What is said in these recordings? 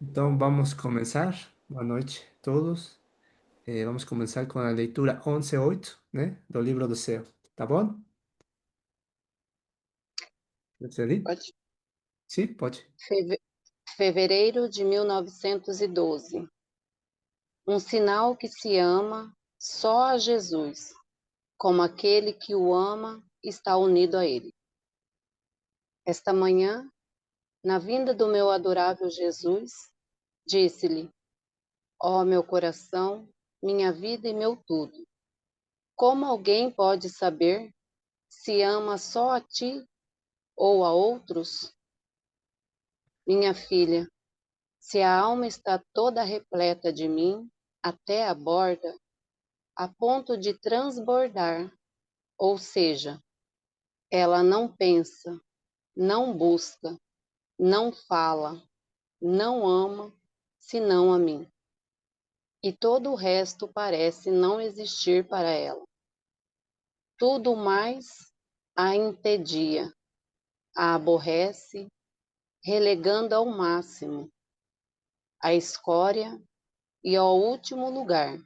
Então vamos começar. Boa noite a todos. Vamos começar com a leitura 11:8, né, do livro do céu. Tá bom? Pode ali? Pode. Sim, pode. Feve- Fevereiro de 1912. Um sinal que se ama só a Jesus, como aquele que o ama está unido a ele. Esta manhã, na vinda do meu adorável Jesus, disse-lhe: ó meu coração, minha vida e meu tudo, como alguém pode saber se ama só a ti ou a outros? Minha filha, se a alma está toda repleta de mim, até a borda, a ponto de transbordar, ou seja, ela não pensa, não busca, não fala, não ama, senão a mim. E todo o resto parece não existir para ela. Tudo mais a entedia, a aborrece, relegando ao máximo, à escória e ao último lugar.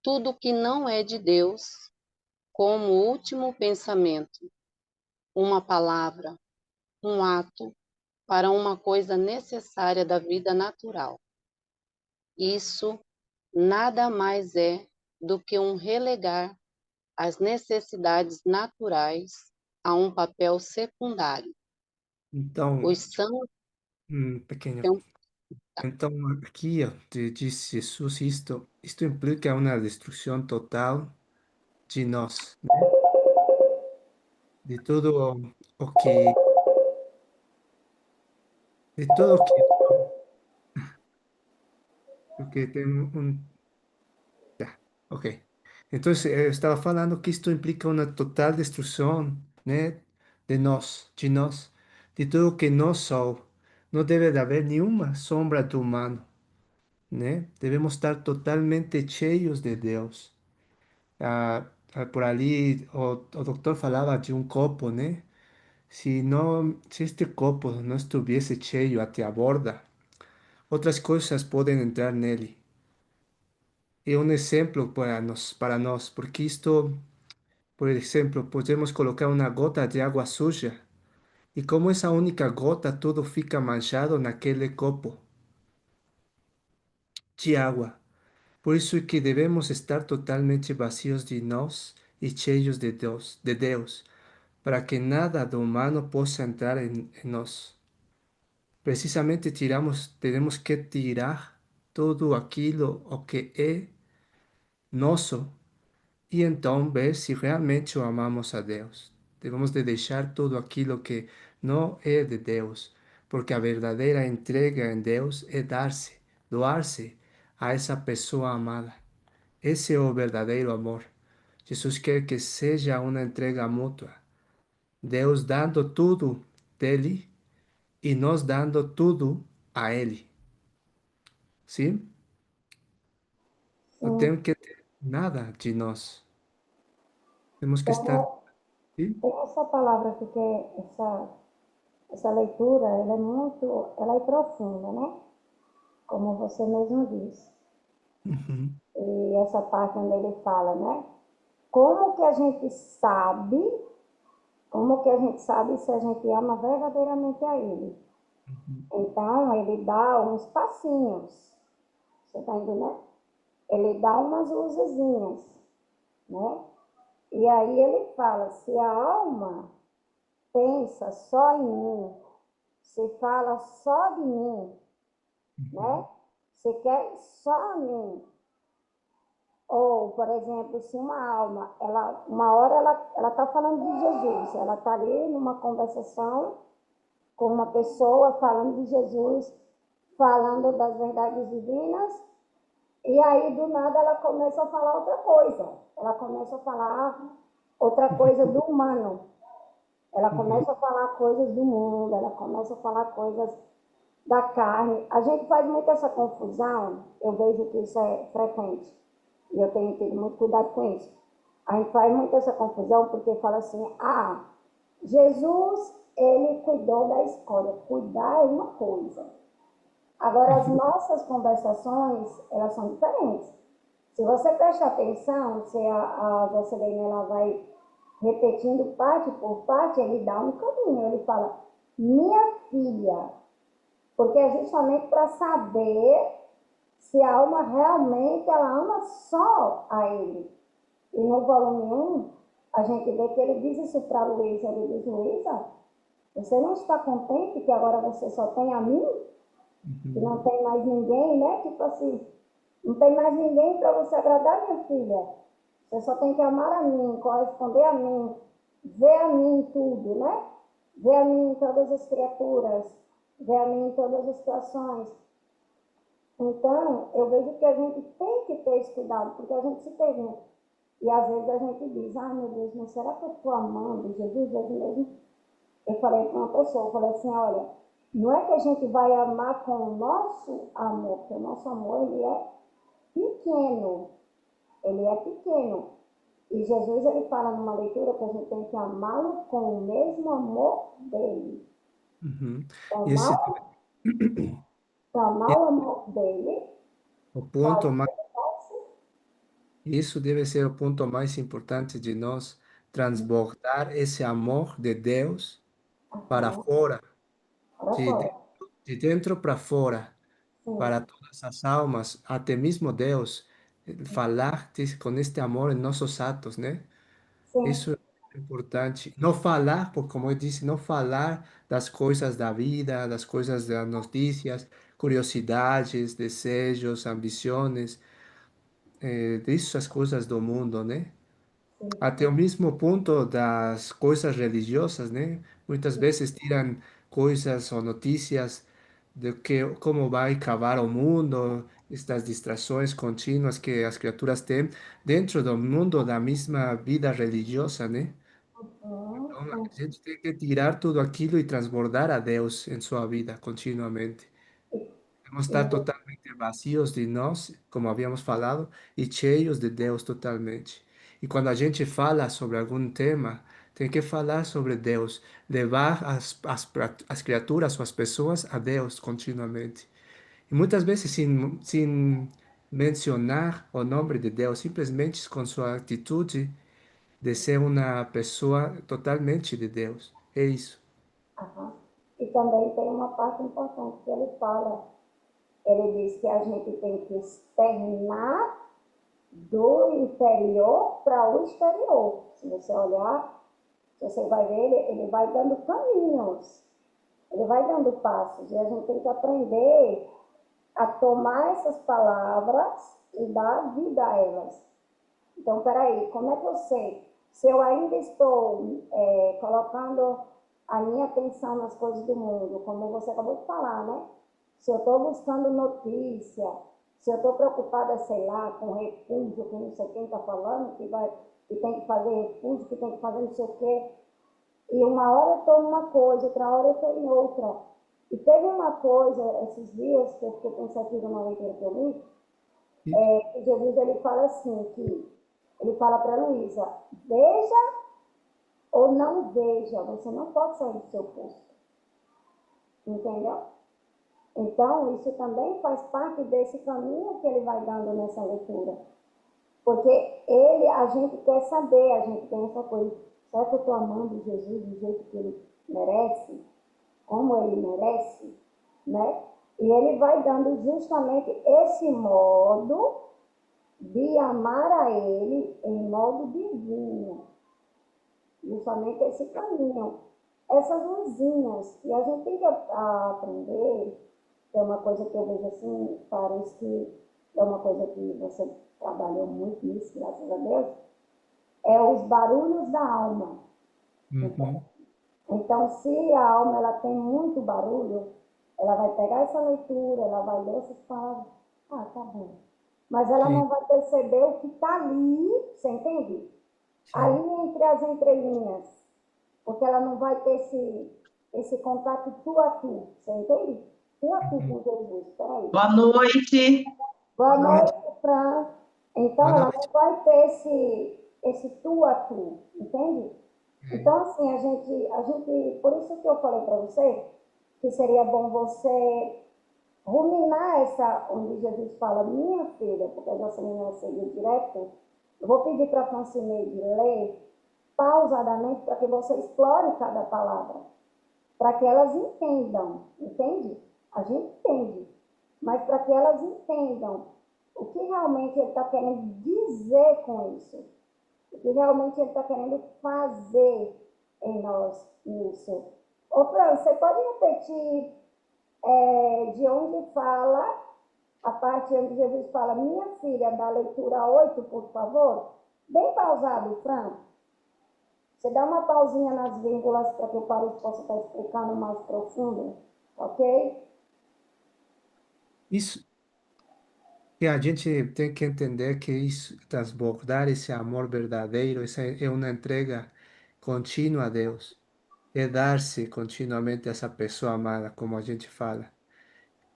Tudo que não é de Deus, como último pensamento, uma palavra, um ato, para uma coisa necessária da vida natural. Isso nada mais é do que um relegar as necessidades naturais a um papel secundário. Então, Os santos pequeno. têm Então, aqui ó, diz Jesus isto implica uma destruição total de nós, né? De tudo o que, de tudo o que tem Ok. Entonces, estaba falando que esto implica una total destrucción, né, de nós, de tudo que nós somos. Não deve de haver nenhuma sombra do humano, né? Devemos estar totalmente cheios de Deus. Por ali, o doutor falava de um copo, né? Se não, se este copo não estivesse cheio até a borda, outras coisas podem entrar nele. É um exemplo para nós, porque isto por ejemplo, podemos colocar una gota de agua suya y como esa única gota todo fica manchado naquele copo de agua. Por isso é que devemos estar totalmente vazios de nós e cheios de Deus, para que nada do humano possa entrar em nós. Precisamente temos que tirar tudo aquilo o que é nosso e então ver se realmente o amamos a Deus. Devemos de deixar tudo aquilo que não é de Deus, porque a verdadeira entrega em Deus é dar-se, doar-se a essa pessoa amada. Esse é o verdadeiro amor. Jesus quer que seja uma entrega mútua. Deus dando tudo dele e nós dando tudo a Ele. Sim? Não Sim, temos que ter nada de nós. Temos que estar. como Sim? tem essa palavra aqui, essa leitura, ela é profunda, né? Como você mesmo disse. Uhum. E essa parte onde ele fala, né? Como que a gente sabe, como que a gente sabe se a gente ama verdadeiramente a ele? Uhum. Então, ele dá uns passinhos, você tá entendendo? Ele dá umas luzezinhas, né? E aí ele fala, se a alma pensa só em mim, se fala só de mim, né? Uhum. Se quer só a mim. Ou, por exemplo, se uma alma, uma hora ela está falando de Jesus, ela está ali numa conversação com uma pessoa falando de Jesus, falando das verdades divinas, e aí do nada ela começa a falar outra coisa. Ela começa a falar outra coisa do humano. Ela Uhum. começa a falar coisas do mundo, ela começa a falar coisas da carne. A gente faz muito essa confusão, eu vejo que isso é frequente, e eu tenho tido muito cuidado com isso. A gente faz muito essa confusão porque fala assim, Jesus, ele cuidou da escolha. Cuidar é uma coisa, Agora, as nossas conversações, elas são diferentes. Se você prestar atenção, se a Jocelyn, ela vai repetindo parte por parte, ele dá um caminho, ele fala, minha filha, porque é justamente para saber se a alma realmente ela ama só a ele. E no volume 1, a gente vê que ele diz isso para Luísa, ele diz, Luísa, você não está contente que agora você só tem a mim? Que Uhum. não tem mais ninguém, né? Tipo assim, não tem mais ninguém para você agradar, minha filha. Você só tem que amar a mim, corresponder a mim, ver a mim em tudo, né? Ver a mim em todas as criaturas, ver a mim em todas as situações. Então, eu vejo que a gente tem que ter esse cuidado, porque a gente se pergunta. E às vezes a gente diz, ai meu Deus, mas será que eu estou amando Jesus mesmo? Eu falei para uma pessoa, eu falei assim, olha, não é que a gente vai amar com o nosso amor, porque o nosso amor ele é pequeno, ele é pequeno. E Jesus ele fala numa leitura que a gente tem que amá-lo com o mesmo amor dele. Uhum. Amar, Esse, amar o amor dele, o ponto mais, isso deve ser o ponto mais importante de nós, transbordar esse amor de Deus para fora, para de, fora. de, de dentro para fora, Sim, para todas as almas, até mesmo Deus, falar com este amor em nossos atos, né? sim, Isso é importante. Não falar, como eu disse, não falar das coisas da vida, das coisas das notícias, curiosidades, desejos, ambições, dessas coisas do mundo, né? sim, Até o mesmo ponto das coisas religiosas, né? Muitas vezes tiram coisas ou notícias de que como vai acabar o mundo, estas distrações contínuas que as criaturas têm dentro do mundo da mesma vida religiosa, né? Então, a sim. gente tem que tirar tudo aquilo e transbordar a Deus em sua vida continuamente. Vamos E, estar totalmente vazios de nós, como havíamos falado, e cheios de Deus totalmente. E quando a gente fala sobre algum tema, tem que falar sobre Deus, levar as criaturas ou as pessoas a Deus continuamente. E muitas vezes sem mencionar o nome de Deus, simplesmente com sua atitude de ser uma pessoa totalmente de Deus. É isso. aham. E também tem uma parte importante que ele fala. Ele diz que a gente tem que externar do interior para o exterior. Se você olhar, você vai ver, ele vai dando caminhos, ele vai dando passos, e a gente tem que aprender a tomar essas palavras e dar vida a elas. Então, peraí, como é que eu sei? Se eu ainda estou colocando a minha atenção nas coisas do mundo, como você acabou de falar, né? Se eu estou buscando notícia, se eu estou preocupada, sei lá, com refúgio, que não sei quem está falando, que tem que fazer refúgio, que tem que fazer não sei o quê, e uma hora eu estou numa coisa, outra hora eu estou em outra. E teve uma coisa, esses dias, que eu fiquei pensativa na leitura que eu li, E- que Jesus ele fala assim, que ele fala para Luísa, veja ou não veja, você não pode sair do seu posto, entendeu? Então, isso também faz parte desse caminho que ele vai dando nessa leitura. Porque a gente quer saber, a gente tem essa coisa, será que eu estou amando Jesus do jeito que ele merece? Como ele merece? Né? E ele vai dando justamente esse modo de amar a ele em modo divino. Justamente esse caminho. Essas luzinhas. E a gente tem que aprender, que é uma coisa que eu vejo assim, parece que é uma coisa que você trabalhou muito nisso, graças a Deus, é os barulhos da alma. Uhum. Então, se a alma ela tem muito barulho, ela vai pegar essa leitura, ela vai ler essas palavras, ah, tá bom. Mas ela Sim, não vai perceber o que está ali, você entende? sim. Ali entre as entrelinhas, porque ela não vai ter esse contato tu a tu, você entende? Tu a tu Uhum. com Jesus, peraí. Boa noite. Boa Boa noite. noite, Fran. Boa Então, ela não noite. vai ter esse tu a tu, entende? É. Então, assim, por isso que eu falei para você que seria bom você ruminar essa, onde Jesus fala, minha filha, porque a nossa menina seguiu direto, eu vou pedir para a Francineide ler pausadamente para que você explore cada palavra, para que elas entendam, entende? A gente entende, mas para que elas entendam o que realmente ele está querendo dizer com isso, o que realmente ele está querendo fazer em nós nisso. Ô, Fran, você pode repetir de onde fala, a parte onde Jesus fala, minha filha, da leitura 8, por favor? Bem pausado, Fran. Você dá uma pausinha nas vírgulas para que o Paris possa estar explicando mais profundo, ok? Isso que a gente tem que entender que isso, transbordar esse amor verdadeiro, essa é uma entrega contínua a Deus, é dar-se continuamente a essa pessoa amada, como a gente fala.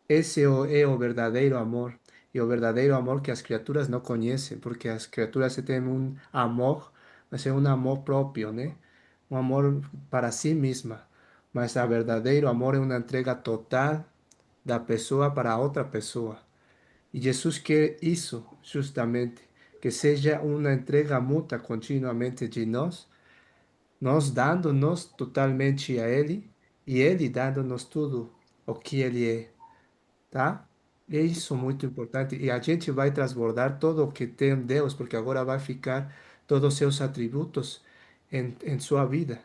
Esse é o verdadeiro amor, e o verdadeiro amor que as criaturas não conhecem, porque as criaturas têm um amor, mas é um amor próprio, né? Um amor para si mesma. Mas o verdadeiro amor é uma entrega total da pessoa para a outra pessoa. E Jesus quer isso, justamente, que seja uma entrega mútua continuamente de nós, nós dando-nos totalmente a Ele e Ele dando-nos tudo o que Ele é, tá? É isso muito importante. E a gente vai transbordar todo o que tem Deus, porque agora vai ficar todos os seus atributos em sua vida.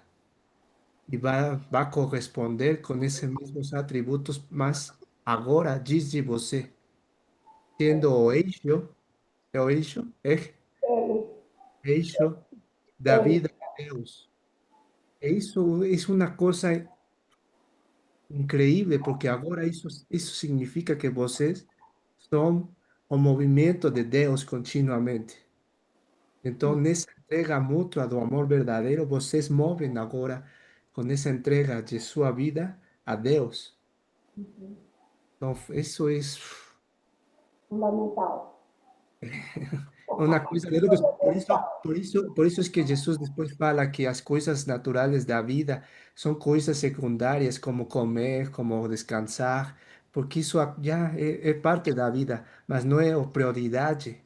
E vai corresponder com esses mesmos atributos, mas agora diz de você, sendo o Ele, eixo da ele, vida de Deus. Isso é uma coisa incrível, porque agora isso significa que vocês são o movimento de Deus continuamente. Então, nessa entrega mútua do amor verdadeiro, vocês movem agora com essa entrega de sua vida a Deus. Então, isso é fundamental. uma coisa de loucos. Por isso é que Jesus depois fala que as coisas naturais da vida são coisas secundárias, como comer, como descansar, porque isso já é parte da vida, mas não é a prioridade.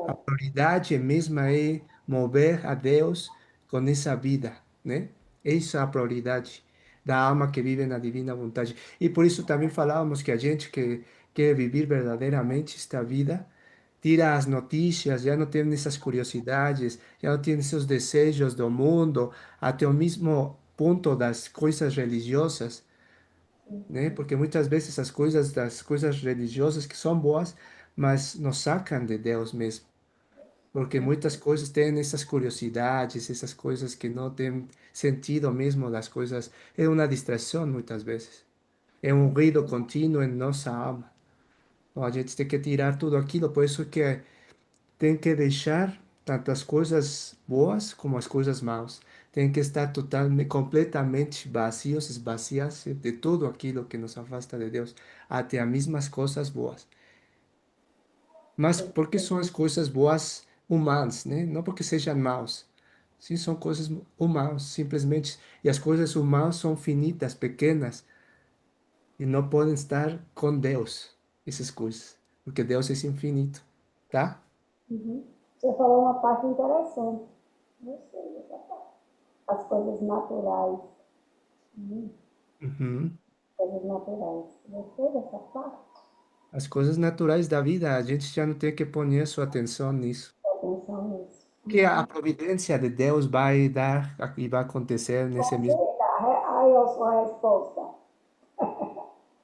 A prioridade mesma é mover a Deus com essa vida, né? Essa é a prioridade da alma que vive na divina vontade. E por isso também falávamos que a gente que quer viver verdadeiramente esta vida, tira as notícias, já não tem essas curiosidades, já não tem esses desejos do mundo, até o mesmo ponto das coisas religiosas, né? Porque muitas vezes as coisas das coisas religiosas que são boas, mas nos sacam de Deus mesmo. Porque muitas coisas têm essas curiosidades, essas coisas que não têm sentido mesmo das coisas. É uma distração muitas vezes. É um ruído contínuo em nossa alma. Então, a gente tem que tirar tudo aquilo, por isso que tem que deixar tanto as coisas boas como as coisas más. Tem que estar totalmente, completamente vazios, esvaziar-se de tudo aquilo que nos afasta de Deus, até as mesmas coisas boas. Mas porque são as coisas boas humanas, né? Não porque sejam maus. Sim, são coisas humanas, simplesmente. E as coisas humanas são finitas, pequenas, e não podem estar com Deus, essas coisas, porque Deus é infinito, tá? Uhum. Você falou uma parte interessante. Gostei dessa parte. As coisas naturais. Uhum. Uhum. Coisas naturais. Gostei dessa parte. As coisas naturais da vida, a gente já não tem que pôr sua atenção nisso. Atenção nisso. Que a providência de Deus vai dar e vai acontecer nesse mesmo. Aí a sua resposta.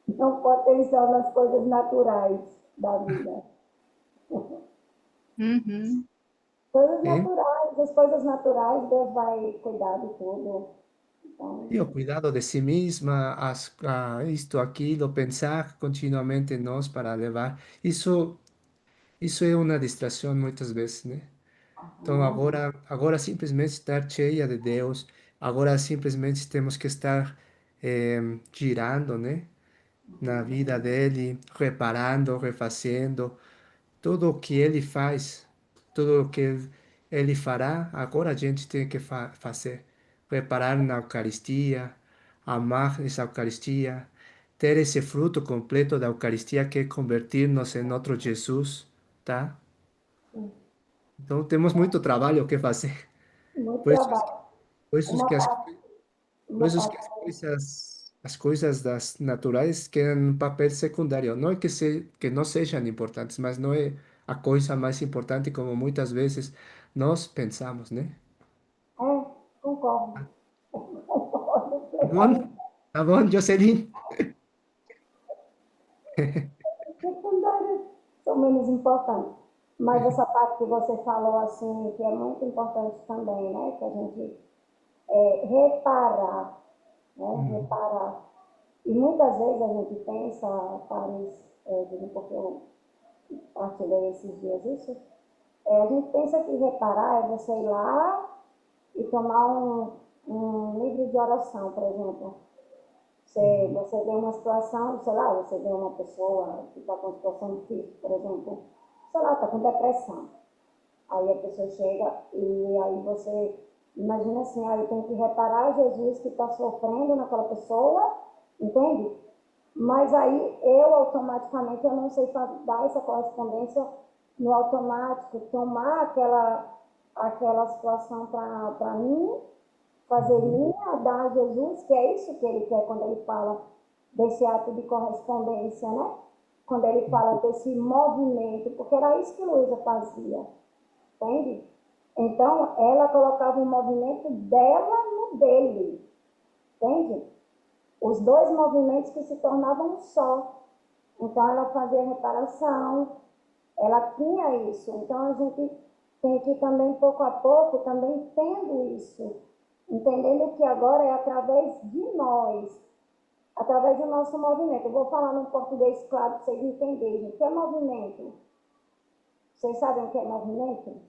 Não pode atenção nas coisas naturais da vida. Uhum. Coisas É? naturais, as coisas naturais, Deus vai cuidar de tudo. E o Então, cuidado de si mesma, isto, aquilo, pensar continuamente em nós para levar. Isso é uma distração muitas vezes, né? Então agora simplesmente estar cheia de Deus, agora simplesmente temos que estar girando, né? Na vida dele, reparando, refazendo, tudo o que ele faz, tudo o que ele fará, agora a gente tem que fazer. Reparar na Eucaristia, amar essa Eucaristia, ter esse fruto completo da Eucaristia que é convertir-nos em outro Jesus, tá? Sim. Então temos muito trabalho que fazer. Muito Por isso, trabalho. por isso Uma que as, parte, por uma isso que parte, as coisas das naturais quedam um papel secundário. Não é que não sejam importantes, mas não é a coisa mais importante como muitas vezes nós pensamos, né? concordo. Concordo Tá bom? plenamente. Tá bom, Jocelyn? Secundárias são menos importantes. Mas essa parte que você falou, assim, que é muito importante também, né? Que a gente reparar, né? Hum, Reparar. E muitas vezes a gente pensa, Paris, porque eu partilhei esses dias isso, a gente pensa que reparar é você ir lá e tomar um livro de oração, por exemplo. uhum, Você vê uma situação, sei lá, você vê uma pessoa que está com uma situação difícil, por exemplo, sei lá, está com depressão. Aí a pessoa chega e aí você imagina assim, aí tem que reparar Jesus que está sofrendo naquela pessoa, entende? Mas aí eu automaticamente eu não sei dar essa correspondência no automático, tomar aquela situação para mim, fazer uhum. minha, dar a Jesus, que é isso que ele quer quando ele fala desse ato de correspondência, né? Quando ele fala desse movimento, porque era isso que Luísa fazia, entende? Então, ela colocava o movimento dela no dele, entende? Os dois movimentos que se tornavam um só. Então, ela fazia reparação, ela tinha isso. Então, a gente tem que também, pouco a pouco, também tendo isso, entendendo que agora é através de nós, através do nosso movimento. Eu vou falar no português claro para vocês entenderem. O que é movimento? Vocês sabem o que é movimento?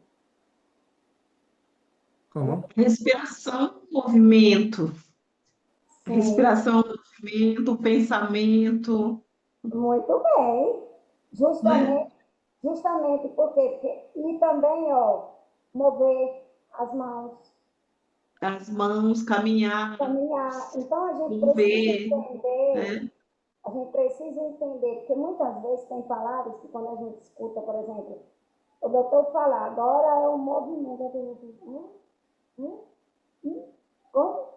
Como? Respiração, movimento. Sim, Respiração, movimento, pensamento, muito bem. né? Justamente, justamente por quê? E também, ó, mover as mãos, As mãos, caminhar, caminhar. Então a gente precisa mover, entender, né? a gente precisa entender, porque muitas vezes tem palavras que quando a gente escuta, por exemplo, o doutor falar, agora é o movimento, eu tenho que, hum, como?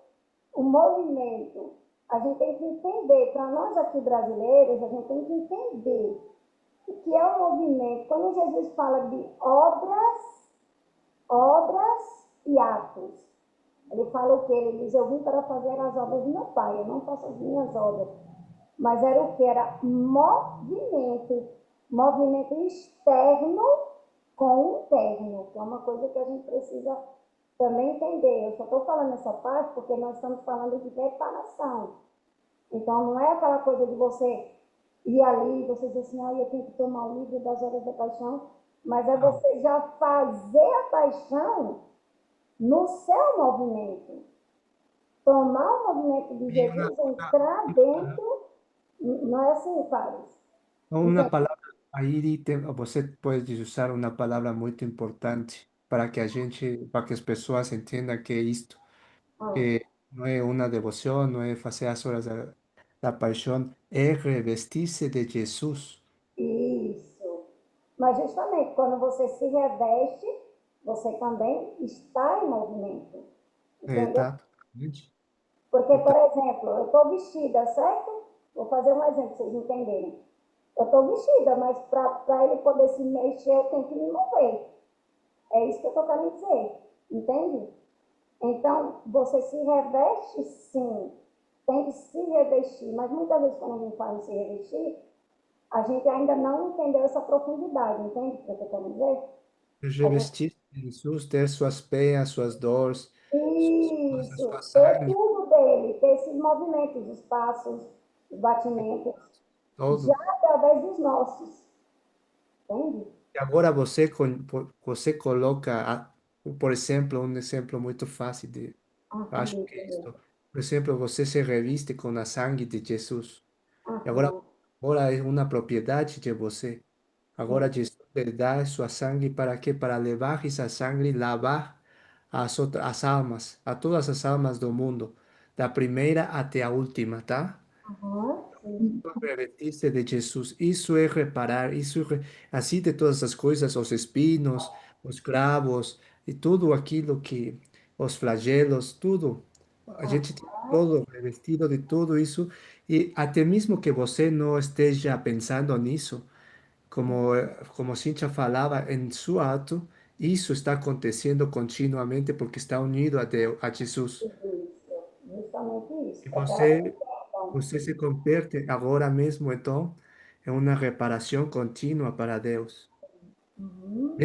O movimento. A gente tem que entender, para nós aqui brasileiros, a gente tem que entender o que é o movimento. Quando Jesus fala de obras e atos, ele fala o quê? Ele diz, eu vim para fazer as obras do meu pai, eu não faço as minhas obras. Mas era o que? Era movimento. Movimento externo com interno, que é uma coisa que a gente precisa também entender. Eu só estou falando essa parte porque nós estamos falando de preparação. Então, não é aquela coisa de você ir ali e você dizer assim, ah, eu tenho que tomar o livro das horas da paixão, mas é Não. você já fazer a paixão no seu movimento. Tomar o movimento de E Jesus, entrar dentro, não é assim, Paris? uma Entende? palavra aí você pode usar uma palavra muito importante para que a gente, para que as pessoas entendam que é isto, Ah, que não é uma devoção, não é fazer as horas da paixão, é revestir-se de Jesus. isso. Mas justamente quando você se reveste, você também está em movimento. É, Entendeu? tá? Totalmente. Porque, por Total- exemplo, eu estou vestida, certo? Vou fazer um exemplo para vocês entenderem. Eu estou vestida, mas para ele poder se mexer, eu tenho que me mover. É isso que eu estou querendo dizer. Entende? Então, você se reveste, sim. Tem que se revestir. Mas muitas vezes, quando a gente fala em se revestir, a gente ainda não entendeu essa profundidade. Entende o que eu estou querendo dizer? A gente Revestir de Jesus, ter suas peias, suas dores, suas coisas, sua isso, ter sangue, tudo dele, ter esses movimentos, os passos, os batimentos, já todo. através dos nossos, entende? E agora você, você coloca, por exemplo, um exemplo muito fácil de, acho Aham, que é isto. Por exemplo, você se reviste com a sangue de Jesus. E aham, agora é uma propriedade de você. Agora sim, Jesus lhe dá sua sangue para quê? Para levar essa sangue, lavar as almas, a todas as almas do mundo, da primeira até a última, tá? aham, Revestir-se de Jesus, isso é reparar, assim de todas as coisas, os espinos, os cravos e tudo aquilo que, os flagelos, tudo. A gente tem todo revestido de tudo isso e até mesmo que você não esteja pensando nisso, como Cíntia falava, em seu ato, isso está acontecendo continuamente porque está unido a Deus, a Jesus. Isso, justamente isso. E É aquela você questão. se converte agora mesmo, então, em uma reparação contínua para Deus. Uhum.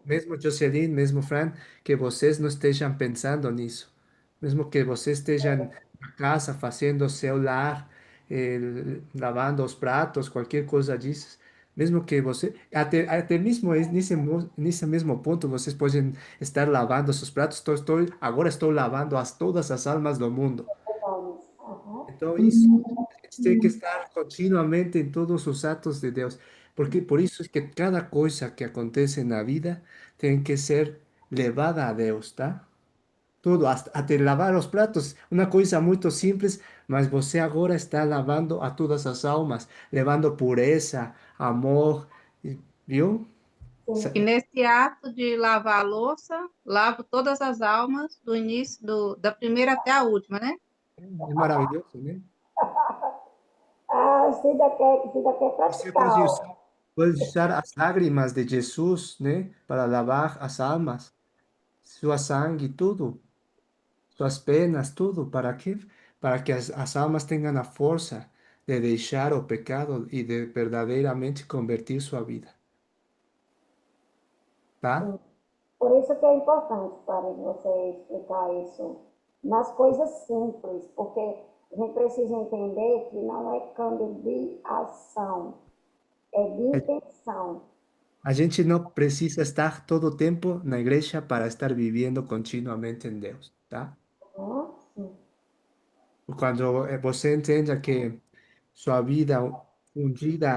Mesmo Jocelyn, mesmo Fran, que vocês não estejam pensando nisso. Mesmo que vocês estejam na casa fazendo seu lar, lavando os pratos, qualquer coisa disso. Mesmo que você, até mesmo nesse mesmo ponto, vocês podem estar lavando seus pratos. Agora estou lavando todas as almas do mundo. Vamos. Aham. Então, isso, a gente tem que estar continuamente em todos os atos de Deus, porque por isso é que cada coisa que acontece na vida tem que ser levada a Deus, tá? Tudo, até lavar os pratos, uma coisa muito simples, mas você agora está lavando a todas as almas, levando pureza, amor, viu? Sim, E nesse ato de lavar a louça, lavo todas as almas, do início, da primeira até a última, né? É maravilhoso, né? a Cida quer Você praticar, ó. pode usar as lágrimas de Jesus, né, para lavar as almas, sua sangue, tudo, suas penas, tudo. ¿Para quê? Para que as almas tenham a força de deixar o pecado e de verdadeiramente convertir sua vida, tá? Sim. Por isso que é importante, para você explicar isso nas coisas simples, porque a gente precisa entender que não é câmbio de ação, é de intenção. A gente não precisa estar todo o tempo na igreja para estar vivendo continuamente em Deus, tá? Né? Sim. Quando você entenda que sua vida ungida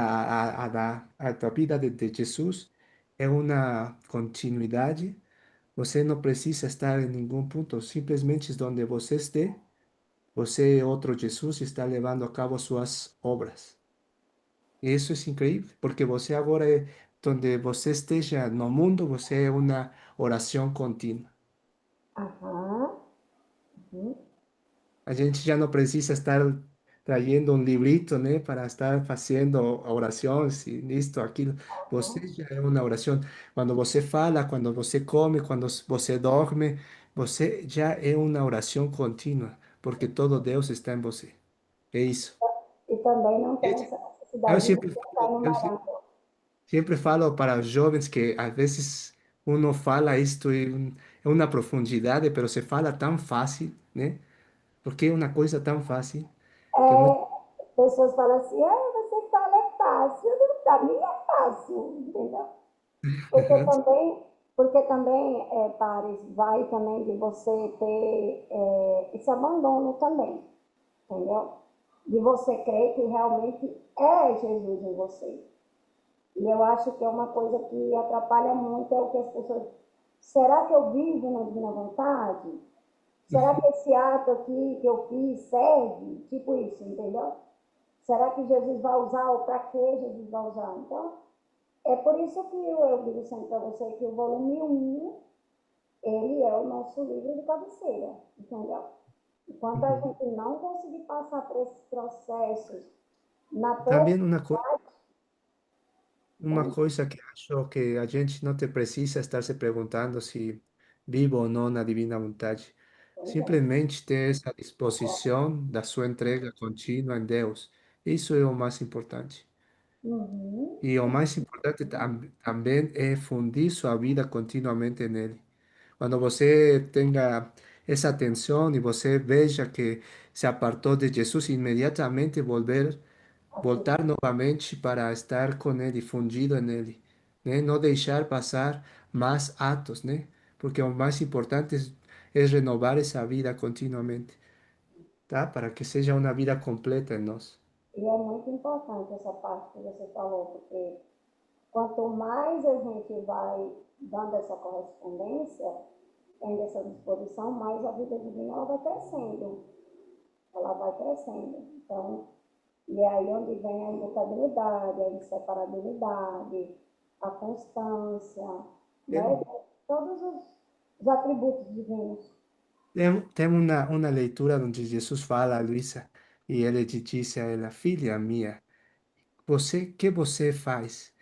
a tua vida de Jesus é uma continuidade, você não precisa estar em nenhum ponto, simplesmente onde você esteja, você é outro Jesus e está levando a cabo suas obras. E isso é incrível, porque você agora é, onde você esteja no mundo, você é uma oração contínua. Aham. Uhum. A gente já não precisa estar trayendo um librito, né, para estar fazendo orações e isto, aquilo. Você já é uma oração. Quando você fala, quando você come, quando você dorme, você já é uma oração contínua, porque todo Deus está em você. É isso. E também não tem Esse- essa Eu necessidade de sempre ficar falo, enumerando. sempre falo para os jovens que às vezes uno fala isto em uma profundidade, mas se fala tão fácil, né? Porque é uma coisa tão fácil que muito. Pessoas falam assim, ah, você fala é fácil, para mim é fácil, entendeu? Porque também, Paris, vai também de você ter esse abandono também, entendeu? De você crer que realmente é Jesus em você. E eu acho que é uma coisa que atrapalha muito, é o que as pessoas. Será que eu vivo na divina vontade? Será que esse ato aqui que eu fiz serve? Tipo isso, entendeu? Será que Jesus vai usar ou para que Jesus vai usar? Então, é por isso que eu digo sempre para você que o volume 1, ele é o nosso livro de cabeceira, entendeu? Enquanto a gente não conseguir passar por esses processos na Também profundidade, uma coisa que acho que a gente não te precisa estar se perguntando se vivo ou não na divina vontade. pois é. Simplesmente ter essa disposição da sua entrega contínua em Deus. Isso é o mais importante. Uhum. E o mais importante também é fundir sua vida continuamente nele. Quando você tenha essa atenção e você veja que se apartou de Jesus, imediatamente Assim, voltar novamente para estar com ele, fundido nele, né? Não deixar passar mais atos, né? Porque o mais importante é renovar essa vida continuamente, tá? Para que seja uma vida completa em nós. e é muito importante essa parte que você falou, porque quanto mais a gente vai dando essa correspondência, tendo essa disposição, mais a vida divina ela vai crescendo. Ela vai crescendo. Então, E é aí onde vem a imutabilidade, a inseparabilidade, a constância, né? Todos os atributos divinos. Tem uma leitura onde Jesus fala a Luísa e ele disse a ela, filha minha, que você faz?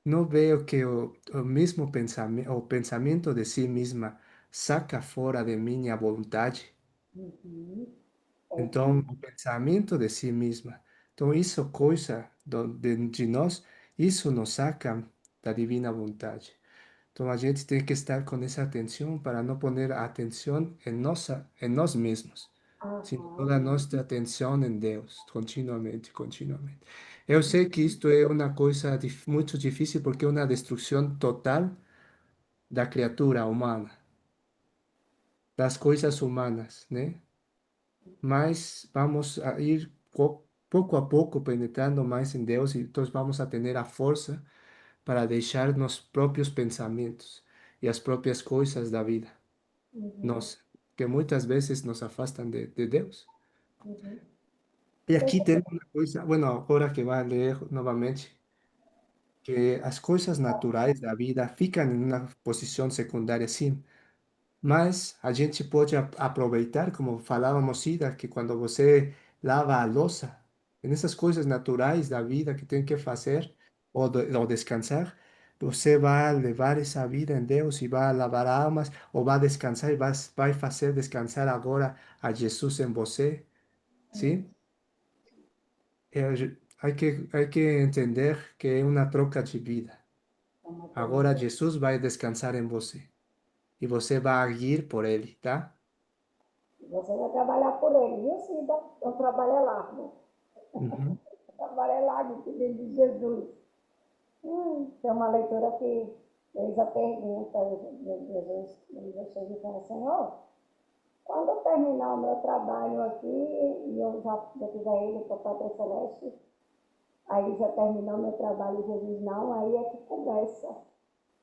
Não vejo que o mesmo pensamento, o pensamento de si mesma saca fora de minha vontade. Uhum. É isso Então, o pensamento de si mesma. Então, isso coisa de nós, isso nos saca da divina vontade. Então, a gente tem que estar com essa atenção para não poner a atenção em nós mesmos, sino aham, toda a nossa atenção em Deus, continuamente, continuamente. Eu sei que isto é uma coisa muito difícil porque é uma destruição total da criatura humana, das coisas humanas, né? Mas vamos a ir pouco a pouco penetrando mais em Deus e então vamos a ter a força para deixar nos próprios pensamentos e as próprias coisas da vida, uhum, nos, que muitas vezes nos afastam de Deus. uhum. E aqui Deixa tem uma coisa, bueno, agora que vai ler novamente, que as coisas naturais da vida ficam em uma posição secundária, sim. Mas a gente pode aproveitar, como falávamos, Ida, que quando você lava a louça, nessas coisas naturais da vida que tem que fazer, ou descansar, você vai levar essa vida em Deus e vai lavar almas, ou vai descansar e vai fazer descansar agora a Jesus em você, sim? Hay que entender que é uma troca de vida. uma coisa. Agora Jesus vai descansar em você e você vai agir por ele, tá? Você vai trabalhar por ele, viu, Cida? O trabalho é largo. Uhum. O trabalho é largo, que vem de Jesus. Tem uma leitura que fez a pergunta, Jesus, Jesus e fala, Senhor, quando eu terminar o meu trabalho aqui e eu já tiver ido para a Pátria Celeste, aí já terminou o meu trabalho, Jesus, não, aí é que começa.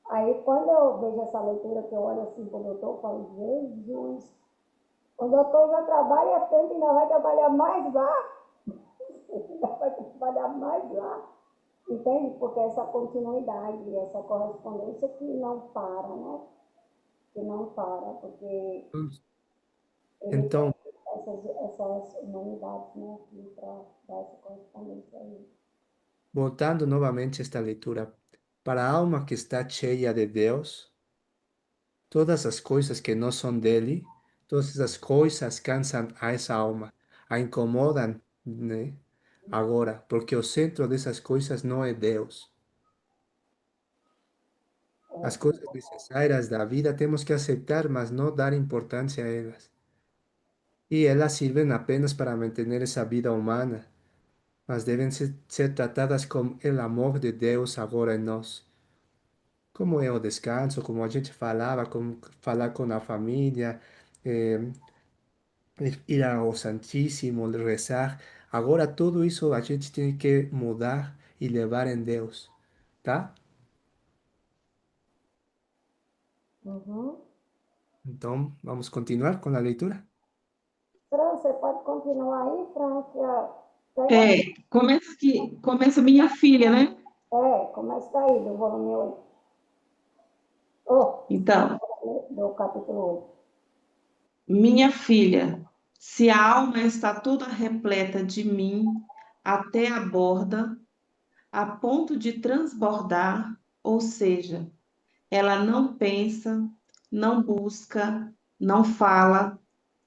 Aí quando eu vejo essa leitura, que eu olho assim para o doutor, eu falo, Jesus, o doutor já trabalha tanto e ainda vai trabalhar mais lá. Ainda vai trabalhar mais lá. Entende? Porque essa continuidade, essa correspondência que não para, né? Que não para, porque ele tem Então, essas humanidades, né? Para dar essa correspondência aí. voltando novamente a esta leitura, para a alma que está cheia de Deus, todas as coisas que não são dele, todas essas coisas cansam a essa alma, a incomodam, né? Agora, porque o centro dessas coisas não é Deus. As coisas necessárias da vida temos que aceitar, mas não dar importância a elas. Y elas sirven apenas para mantener esa vida humana, mas deben ser tratadas con el amor de Deus agora em nós. Como é o descanso, como a gente falava, como falar com a família, eh, ir ao Santíssimo, rezar. Agora tudo isso a gente tem que mudar e levar em Deus, tá? Uhum. Então, vamos continuar com a leitura? Fran, você pode continuar aí, Fran, que É, começa minha filha, né? começa aí, do volume 8. Oh, Então, do capítulo 8. minha filha, se a alma está toda repleta de mim até a borda, a ponto de transbordar, ou seja, ela não pensa, não busca, não fala,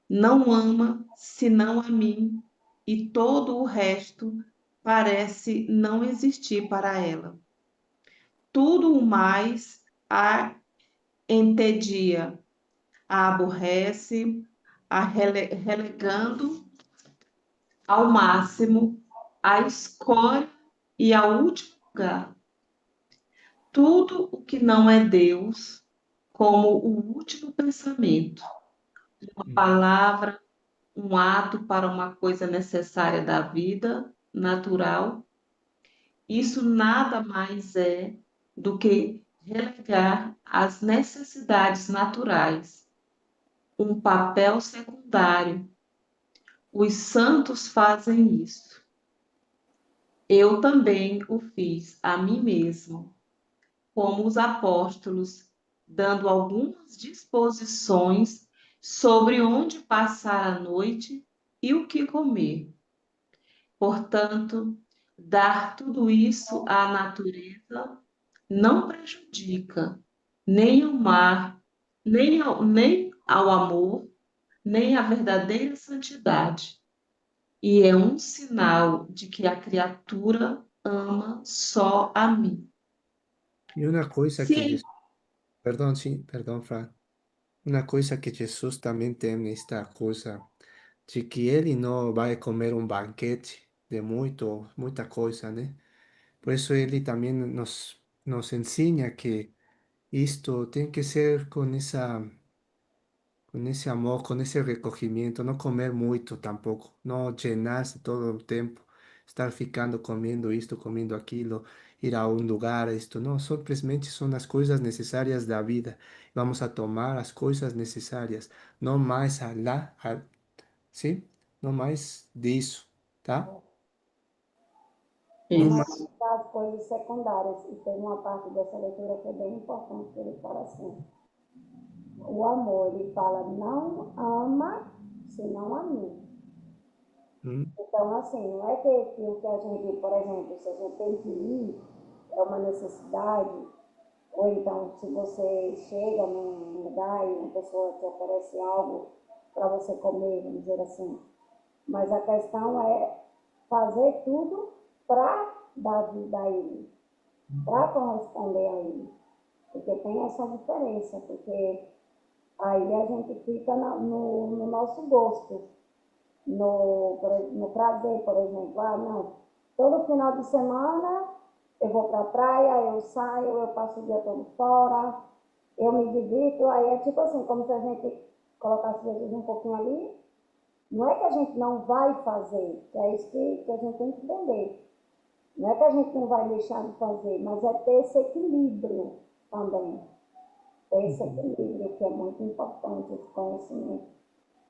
não ama senão a mim, e todo o resto parece não existir para ela. Tudo o mais a entedia, a aborrece, relegando ao máximo a escória e ao último lugar. Tudo o que não é Deus, como o último pensamento, uma palavra, um ato para uma coisa necessária da vida natural, isso nada mais é do que relegar as necessidades naturais, um papel secundário. Os santos fazem isso. Eu também o fiz a mim mesmo, como os apóstolos, dando algumas disposições sobre onde passar a noite e o que comer. Portanto, dar tudo isso à natureza não prejudica nem ao mar, nem ao amor, nem à verdadeira santidade. E é um sinal de que a criatura ama só a mim. Y una cosa que, Se perdón, sí, perdón, Fran, una cosa que Jesús también tiene esta cosa, de que Él no va a comer un banquete de mucha cosa, ¿no? Por eso Él también nos enseña que esto tiene que ser con ese amor, con ese recogimiento, no comer mucho tampoco, no llenarse todo el tiempo, estar ficando comiendo esto, comiendo aquilo, ir a un lugar, esto, no, simplemente son las cosas necesarias de la vida. Vamos a tomar las cosas necesarias, no más ¿sí? No más de eso, ¿tá? No más. isso, Das coisas secundárias. E tem uma parte dessa leitura que é bem importante, que ele fala assim, o amor, ele fala, não ama senão a mim. Mm, Então, assim, não é que o que a gente, por exemplo, se a gente tem que ir, é uma necessidade, ou então se você chega num lugar e uma pessoa te oferece algo para você comer, vamos dizer assim. Mas a questão é fazer tudo para dar vida a ele, para corresponder a ele. Porque tem essa diferença, porque aí a gente fica no nosso gosto, no prazer, por exemplo. Ah, não, todo final de semana eu vou para a praia, eu saio, eu passo o dia todo fora, eu me divirto. Aí é tipo assim, como se a gente colocasse Jesus um pouquinho ali. Não é que a gente não vai fazer, que é isso que a gente tem que entender. Não é que a gente não vai deixar de fazer, mas é ter esse equilíbrio também. Ter esse uhum. equilíbrio que é muito importante, esse conhecimento.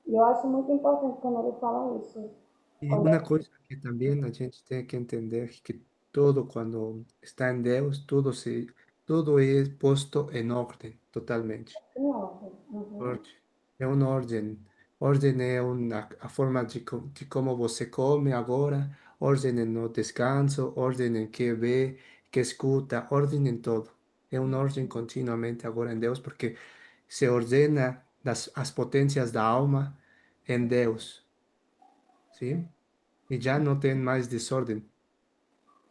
E eu acho muito importante quando ele fala isso. Y Quando una cosa que también la gente tiene que entender es que todo cuando está en Dios, todo es puesto en orden totalmente. é em ordem. Uhum. Orden. É uma ordem. Ordem é a forma de como você come agora, ordem no descanso, ordem em que vê, que escuta, ordem em todo. É uma ordem continuamente agora em Deus, porque se ordena as potências da alma em Deus, sim? E já não tem mais desordem.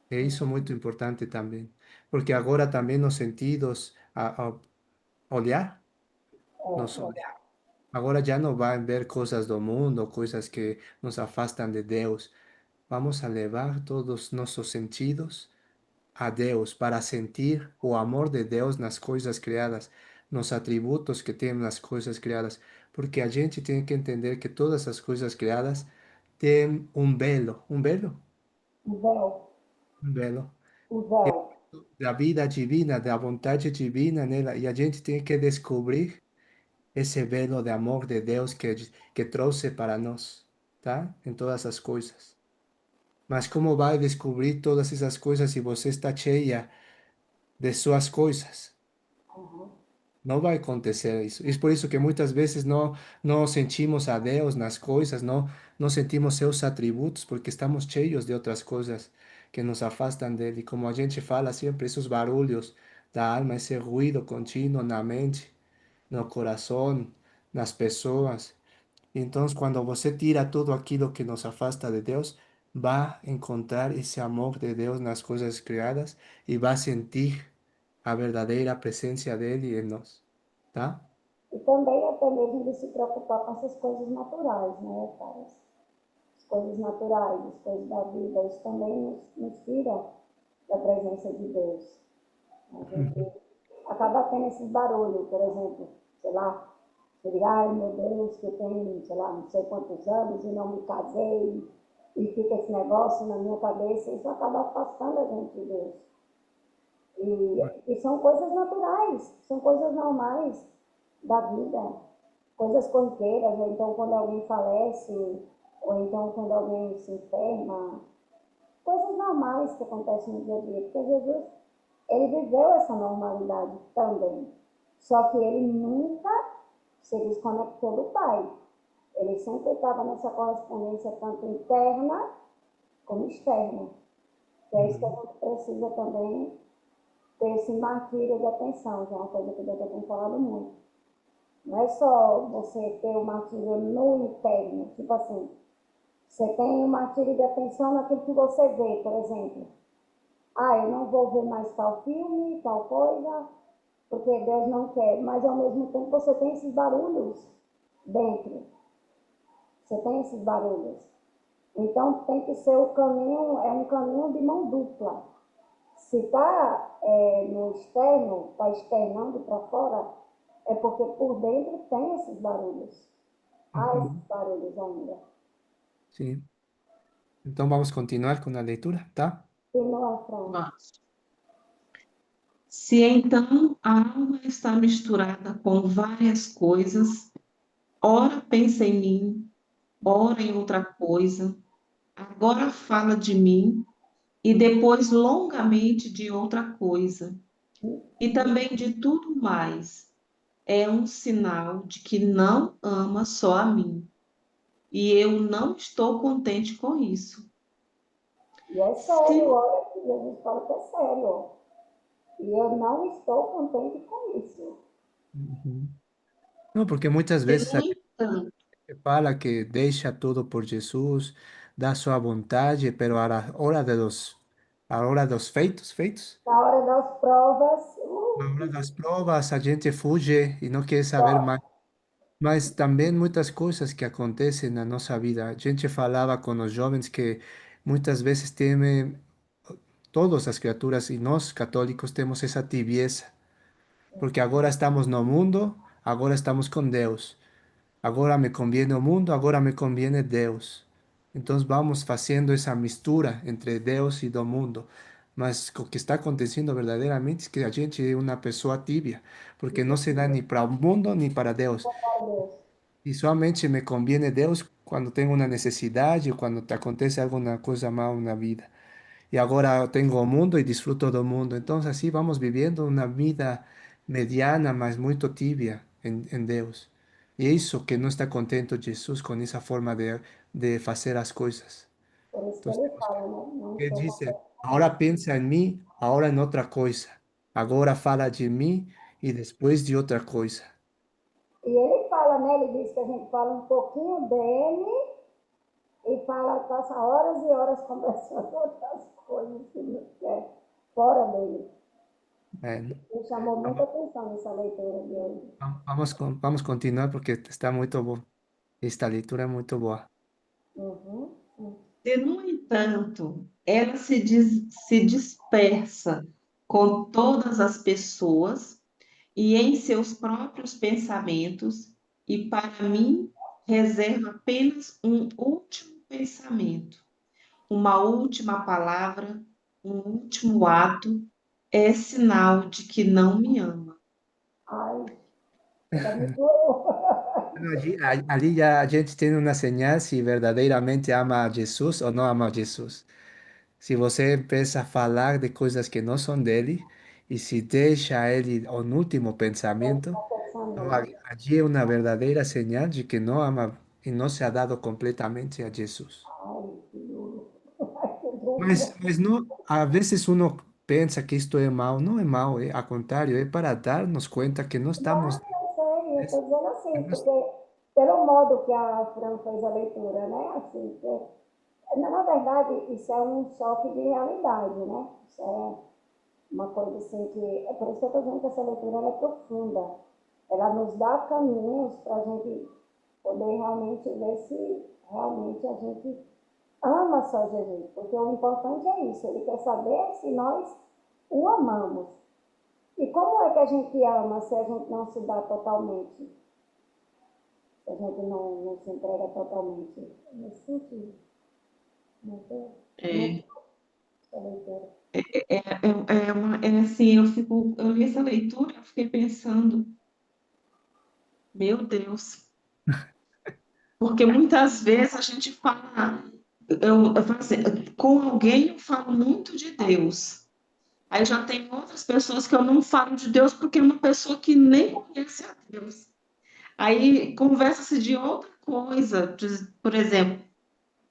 É isso muito importante também, porque agora também os sentidos, a olhar, nos olhar. Agora já não vai ver coisas do mundo, coisas que nos afastam de Deus. Vamos a levar todos nossos sentidos a Deus para sentir o amor de Deus nas coisas criadas, nos atributos que tem nas coisas criadas, porque a gente tem que entender que todas as coisas criadas têm O véu, um velo o véu. da vida divina, da vontade divina nela, e a gente tem que descobrir esse velo de amor de Deus que trouxe para nós, tá? Em todas as coisas. Mas como vai descobrir todas essas coisas se você está cheia de suas coisas? Não vai acontecer isso. E por isso que muitas vezes não sentimos a Deus nas coisas, não sentimos seus atributos, porque estamos cheios de outras coisas que nos afastam dele. Como a gente fala sempre, esses barulhos da alma, esse ruído contínuo na mente, no coração, nas pessoas. Então, quando você tira tudo aquilo que nos afasta de Deus, vai encontrar esse amor de Deus nas coisas criadas e vai sentir a verdadeira presença dele em nós, tá? E também até mesmo de se preocupar com essas coisas naturais, né, cara? As coisas naturais, as coisas da vida, isso também nos tira da presença de Deus. A Uhum. gente acaba tendo esses barulhos, por exemplo, sei lá, você diga, ai meu Deus, que eu tenho, sei lá, não sei quantos anos e não me casei, e fica esse negócio na minha cabeça, isso acaba afastando a gente de Deus. E são coisas naturais, são coisas normais da vida, coisas corriqueiras, ou então quando alguém falece, ou então quando alguém se enferma, coisas normais que acontecem no dia a dia, porque Jesus, ele viveu essa normalidade também. Só que ele nunca se desconectou do Pai. Ele sempre estava nessa correspondência tanto interna como externa. Que é isso que a gente precisa também ter esse martírio de atenção, que é uma coisa que Deus tem falado muito. Não é só você ter o martírio no interno, tipo assim, você tem o martírio de atenção naquilo que você vê, por exemplo. Ah, eu não vou ver mais tal filme, tal coisa, porque Deus não quer, mas ao mesmo tempo você tem esses barulhos dentro. Você tem esses barulhos. Então tem que ser o caminho, é um caminho de mão dupla. Se está no externo, está externando para fora, é porque por dentro tem esses barulhos. Há Ujú. esses barulhos ainda. Sí. Entonces vamos a continuar con la lectura, ¿está? E não é franco. Mas, se então a alma está misturada com várias coisas, ora pensa em mim, ora em outra coisa, agora fala de mim e depois longamente de outra coisa, e também de tudo mais, é um sinal de que não ama só a mim. E eu não estou contente com isso. E é sério, Se, olha que Jesus fala que é sério. E eu não estou contente com isso. Ujú. No, porque muchas se veces no a entanto, gente fala que deja todo por Jesús, da su voluntad, pero a la hora de los feitos, Na hora das provas, a la hora das provas, a gente fuge y no quiere saber más. Mas também muitas coisas que acontecem na nossa vida. A gente falava com os jovens que muitas vezes temem, todas as criaturas e nós católicos temos essa tibieza, porque agora estamos no mundo, agora estamos com Deus. Agora me conviene o mundo, agora me conviene Deus. Então vamos fazendo essa mistura entre Deus e do mundo. Mas o que está acontecendo verdadeiramente é que a gente é uma pessoa tibia, porque não se dá nem para o mundo nem para Deus. meu Deus, Y solamente me conviene Dios cuando tengo una necesidad y cuando te acontece alguna cosa mal en la vida. Y ahora tengo el mundo y disfruto del mundo. Entonces así vamos viviendo una vida mediana, mas muy tibia en Dios. Y eso que no está contento Jesús con esa forma de hacer las cosas. por isso que Entonces ele tenemos que, fala, né? Não Él estou dice, contente. ahora piensa en mí, ahora en otra cosa. Ahora fala de mí y después de otra cosa. E ele fala, né? Ele diz que a gente fala um pouquinho dele e fala, passa horas e horas conversando outras coisas que não quer, fora dele. Bueno. Me chamou muita atenção nessa leitura de hoje. Vamos a continuar porque está muy boa. Esta leitura é muito boa. Uhum. se, no entanto, ela se dispersa com todas as pessoas e em seus próprios pensamentos, e para mim reserva apenas um último pensamento, uma última palavra, um último ato, é sinal de que não me ama. Ai, chega me doeu. Bueno, allí ya a gente tem uma señal se verdadeiramente ama a Jesus ou não ama a Jesus. Se você empieza a falar de coisas que não são dele e se deixa ele o último pensamento, então Pensamento. allí é uma verdadeira señal de que não ama e não se ha dado completamente a Jesus. Ai, que duro. Ai, que duro. Mas não, a vezes uno pensa que isto é mal, não é mal, é ao contrário, é para darmos conta que não Não, estamos. eu sei, eu estou dizendo Que assim, não porque pelo modo que a Fran fez a leitura, né? Assim, que, na verdade, isso é um choque de realidade, né? Isso é uma coisa assim que. É por isso que eu estou dizendo que essa leitura ela é profunda. Ela nos dá caminhos para a gente poder realmente ver se realmente a gente ama só Jesus. Porque o importante é isso, ele quer saber se nós o amamos. E como é que a gente ama se a gente não se dá totalmente? Se a gente não se entrega totalmente? Nesse sentido. Muito, muito É, essa leitura. é assim, eu li essa leitura, eu fiquei pensando, meu Deus, porque muitas vezes a gente fala. eu falo assim, com alguém eu falo muito de Deus. Aí já tem outras pessoas que eu não falo de Deus porque é uma pessoa que nem conhece a Deus. Aí conversa-se de outra coisa. Por exemplo,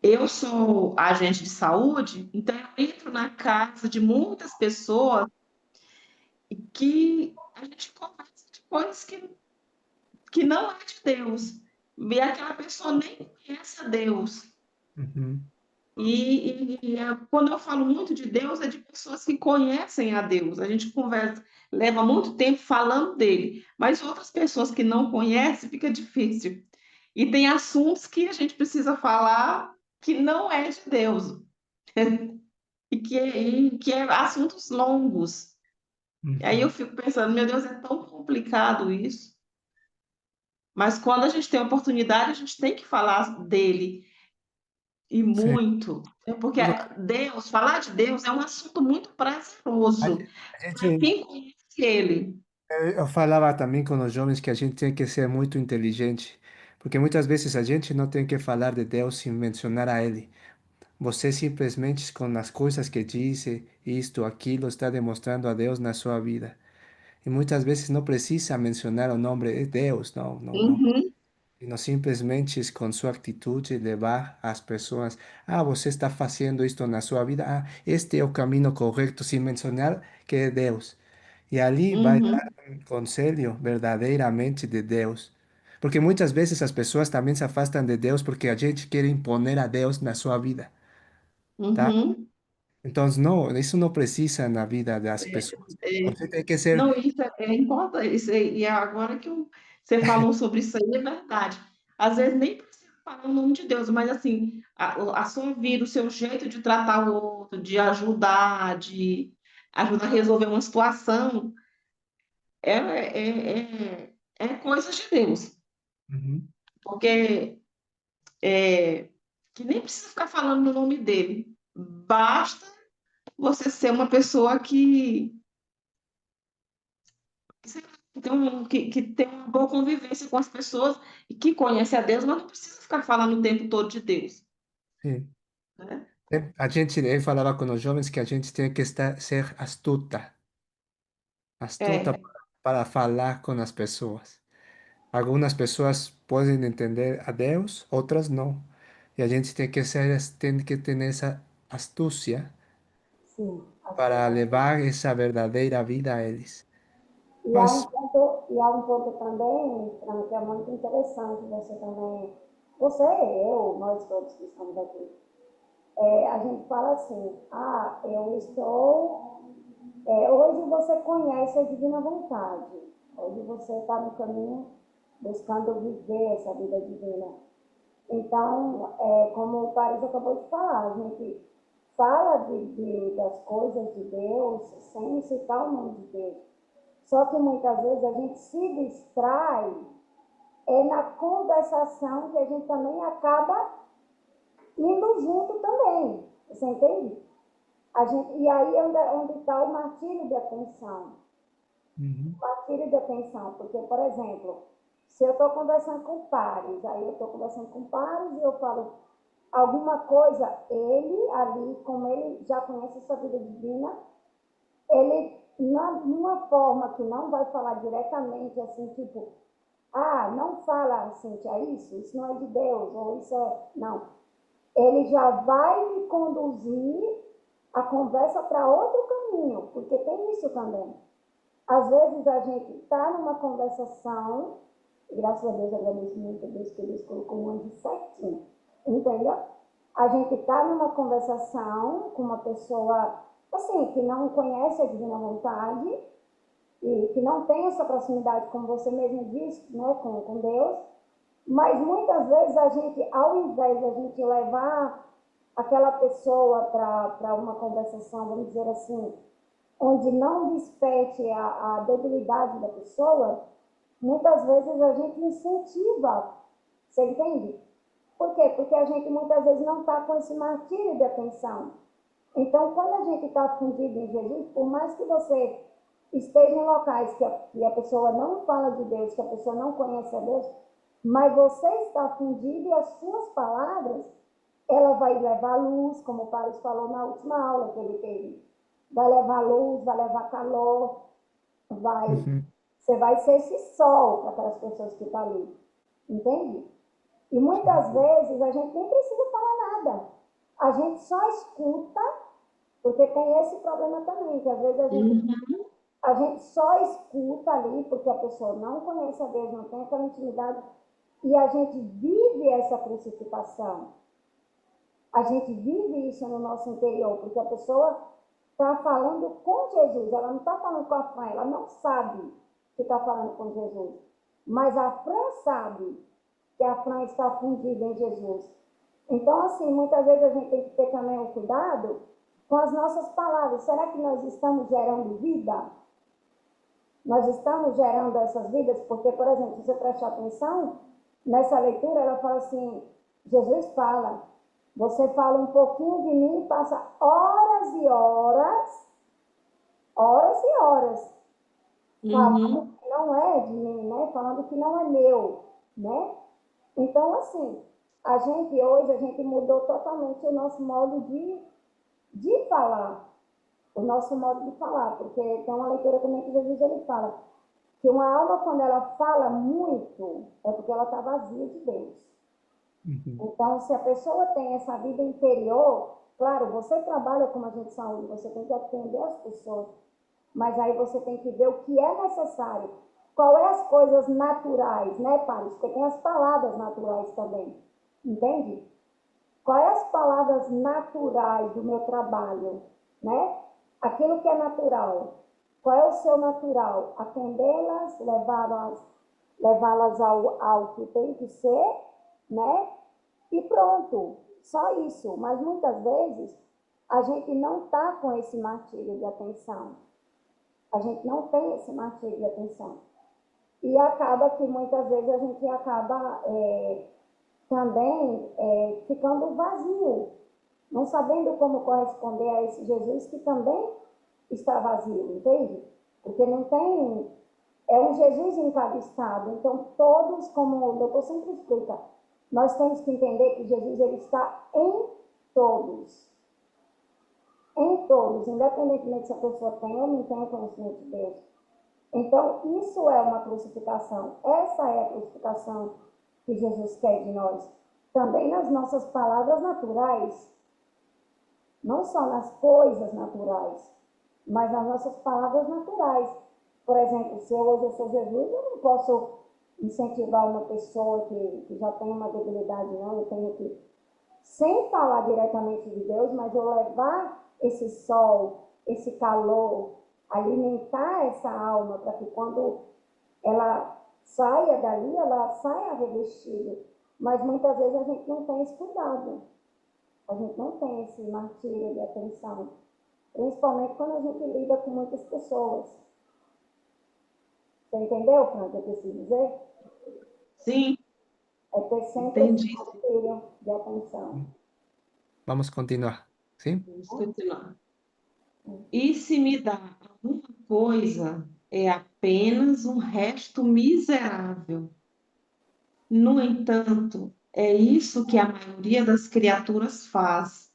eu sou agente de saúde, então eu entro na casa de muitas pessoas que a gente conversa de coisas que não é de Deus. E aquela pessoa nem conhece a Deus. Uhum. Quando eu falo muito de Deus, é de pessoas que conhecem a Deus. A gente conversa, leva muito tempo falando dele, mas outras pessoas que não conhecem, fica difícil. E tem assuntos que a gente precisa falar que não é de Deus, e que é assuntos longos. Aí eu Uhum. fico pensando, meu Deus, é tão complicado isso. Mas quando a gente tem a oportunidade, a gente tem que falar dele e Sim. muito. Porque Não, Deus, falar de Deus é um assunto muito a prazeroso a para gente, quem conhece ele. eu falava também com os jovens que a gente tem que ser muito inteligente, porque muitas vezes a gente não tem que falar de Deus sem mencionar a Ele. Você simplesmente com as coisas que diz, isto, aquilo, está demonstrando a Deus na sua vida. E muitas vezes não precisa mencionar o nome de Deus, não, não, não. Uhum, E não simplesmente com sua atitude levar as pessoas, ah, você está fazendo isto na sua vida, ah, este é o caminho correto, sem mencionar que é Deus. E ali vai dar uhum, um conselho verdadeiramente de Deus. Porque muitas vezes as pessoas também se afastam de Deus porque a gente quer imponer a Deus na sua vida, tá? uhum. Então, não, isso não precisa na vida das pessoas. É, Você tem que ser. não, isso é importante. E agora que você falou sobre isso aí, é verdade. Às vezes nem precisa falar o nome de Deus, mas assim, a sua vida, o seu jeito de tratar o outro, de ajudar a resolver uma situação, é coisa de Deus. Uhum. Porque que nem precisa ficar falando no nome dele. Basta você ser uma pessoa que tem uma boa convivência com as pessoas e que conhece a Deus, mas não precisa ficar falando o tempo todo de Deus, Sim. né? A gente, ele falava com os jovens que a gente tem que ser astuta, astuta É, para falar com as pessoas. Algumas pessoas podem entender a Deus, outras não. E a gente tem que ter essa astúcia Sim, para astuta. levar essa verdadeira vida a eles. Mas, E há um ponto também, Fran, que é muito interessante você também, você, eu, nós todos que estamos aqui, a gente fala assim, ah, eu estou, hoje você conhece a divina vontade, hoje você está no caminho buscando viver essa vida divina. Então, como o Paris acabou de falar, a gente fala das coisas de Deus sem citar o nome de Deus. Só que muitas vezes a gente se distrai na conversação que a gente também acaba indo junto também. Você entende? E aí é onde está o martírio de atenção. uhum, Martírio de atenção, porque, por exemplo, se eu estou conversando com pares, aí eu estou conversando com pares e eu falo alguma coisa, ele ali, como ele já conhece essa vida divina, ele, numa forma que não vai falar diretamente assim, tipo, ah, não fala, Cíntia, isso não é de Deus, ou isso é. Não. Ele já vai me conduzir a conversa para outro caminho, porque tem isso também. Às vezes a gente está numa conversação, e graças a Deus eu agradeço muito a Deus que Deus colocou um anjo certinho, entendeu? A gente está numa conversação com uma pessoa, assim, que não conhece a divina vontade, e que não tem essa proximidade, como você mesmo disse, né, com Deus, mas muitas vezes a gente, ao invés de a gente levar aquela pessoa para uma conversação, vamos dizer assim, onde não desperte a debilidade da pessoa, muitas vezes a gente incentiva, você entende? Por quê? Porque a gente muitas vezes não está com esse martírio de atenção. Então, quando a gente está fundido em Jesus, por mais que você esteja em locais que a pessoa não fala de Deus, que a pessoa não conhece a Deus, mas você está fundido e as suas palavras ela vai levar luz, como o Paris falou na última aula que ele teve. Vai levar luz, vai levar calor, vai, Ujú, você vai ser esse sol para aquelas pessoas que estão ali, entende? E muitas sí. vezes a gente nem precisa falar nada, a gente só escuta, porque tem esse problema também, que às vezes Uhum. a gente só escuta ali, porque a pessoa não conhece a Deus, não tem aquela intimidade, e a gente vive essa crucificação. A gente vive isso no nosso interior, porque a pessoa está falando com Jesus, ela não está falando com a Fran, ela não sabe que está falando com Jesus. Mas a Fran sabe que a Fran está fundida em Jesus. Então, assim, muitas vezes a gente tem que ter também um cuidado com as nossas palavras. Será que nós estamos gerando vida? Nós estamos gerando essas vidas? Porque, por exemplo, se você prestar atenção, nessa leitura ela fala assim, Jesus fala, você fala um pouquinho de mim e passa horas e horas, falando Uhum. que não é de mim, né? Falando que não é meu, né? Então, assim, a gente hoje, a gente mudou totalmente o nosso modo de falar, o nosso modo de falar, porque tem uma leitura também que Jesus ele fala que uma alma, quando ela fala muito, é porque ela está vazia de Deus. Ujú, Então, se a pessoa tem essa vida interior, claro, você trabalha como agente de saúde, você tem que atender as pessoas, mas aí você tem que ver o que é necessário. Qual é as coisas naturais, né, Paris? Porque tem as palavras naturais também, entende? Quais é as palavras naturais do meu trabalho, né? Aquilo que é natural. Qual é o seu natural? Atendê-las, levá-las ao que tem que ser, né? E pronto, só isso. Mas muitas vezes a gente não está com esse martírio de atenção. A gente não tem esse martírio de atenção. E acaba que muitas vezes a gente acaba também ficando vazio, não sabendo como corresponder a esse Jesus que também está vazio, entende? Porque não tem. É um Jesus em cada estado. Então, todos, como o doutor sempre explica, nós temos que entender que Jesus ele está em todos. Em todos, independentemente se a pessoa tem ou não tem conhecimento de Deus. Então, isso é uma crucificação. Essa é a crucificação que Jesus quer de nós. Também nas nossas palavras naturais, não só nas coisas naturais, mas nas nossas palavras naturais. Por exemplo, se hoje eu sou Jesus, eu não posso incentivar uma pessoa que já tem uma debilidade, não. Eu tenho que, sem falar diretamente de Deus, mas eu levar esse sol, esse calor, alimentar essa alma para que quando ela saia dali, ela saia revestida. Mas muitas vezes a gente não tem esse cuidado. A gente não tem esse martírio de atenção. Principalmente quando a gente lida com muitas pessoas. Você entendeu, Fran, o que eu preciso dizer? Sim, É ter sempre esse entendi. martírio de atenção. vamos a continuar, ¿sí? Vamos continuar. E se me dá alguma coisa, é apenas um resto miserável. No entanto, é isso que a maioria das criaturas faz.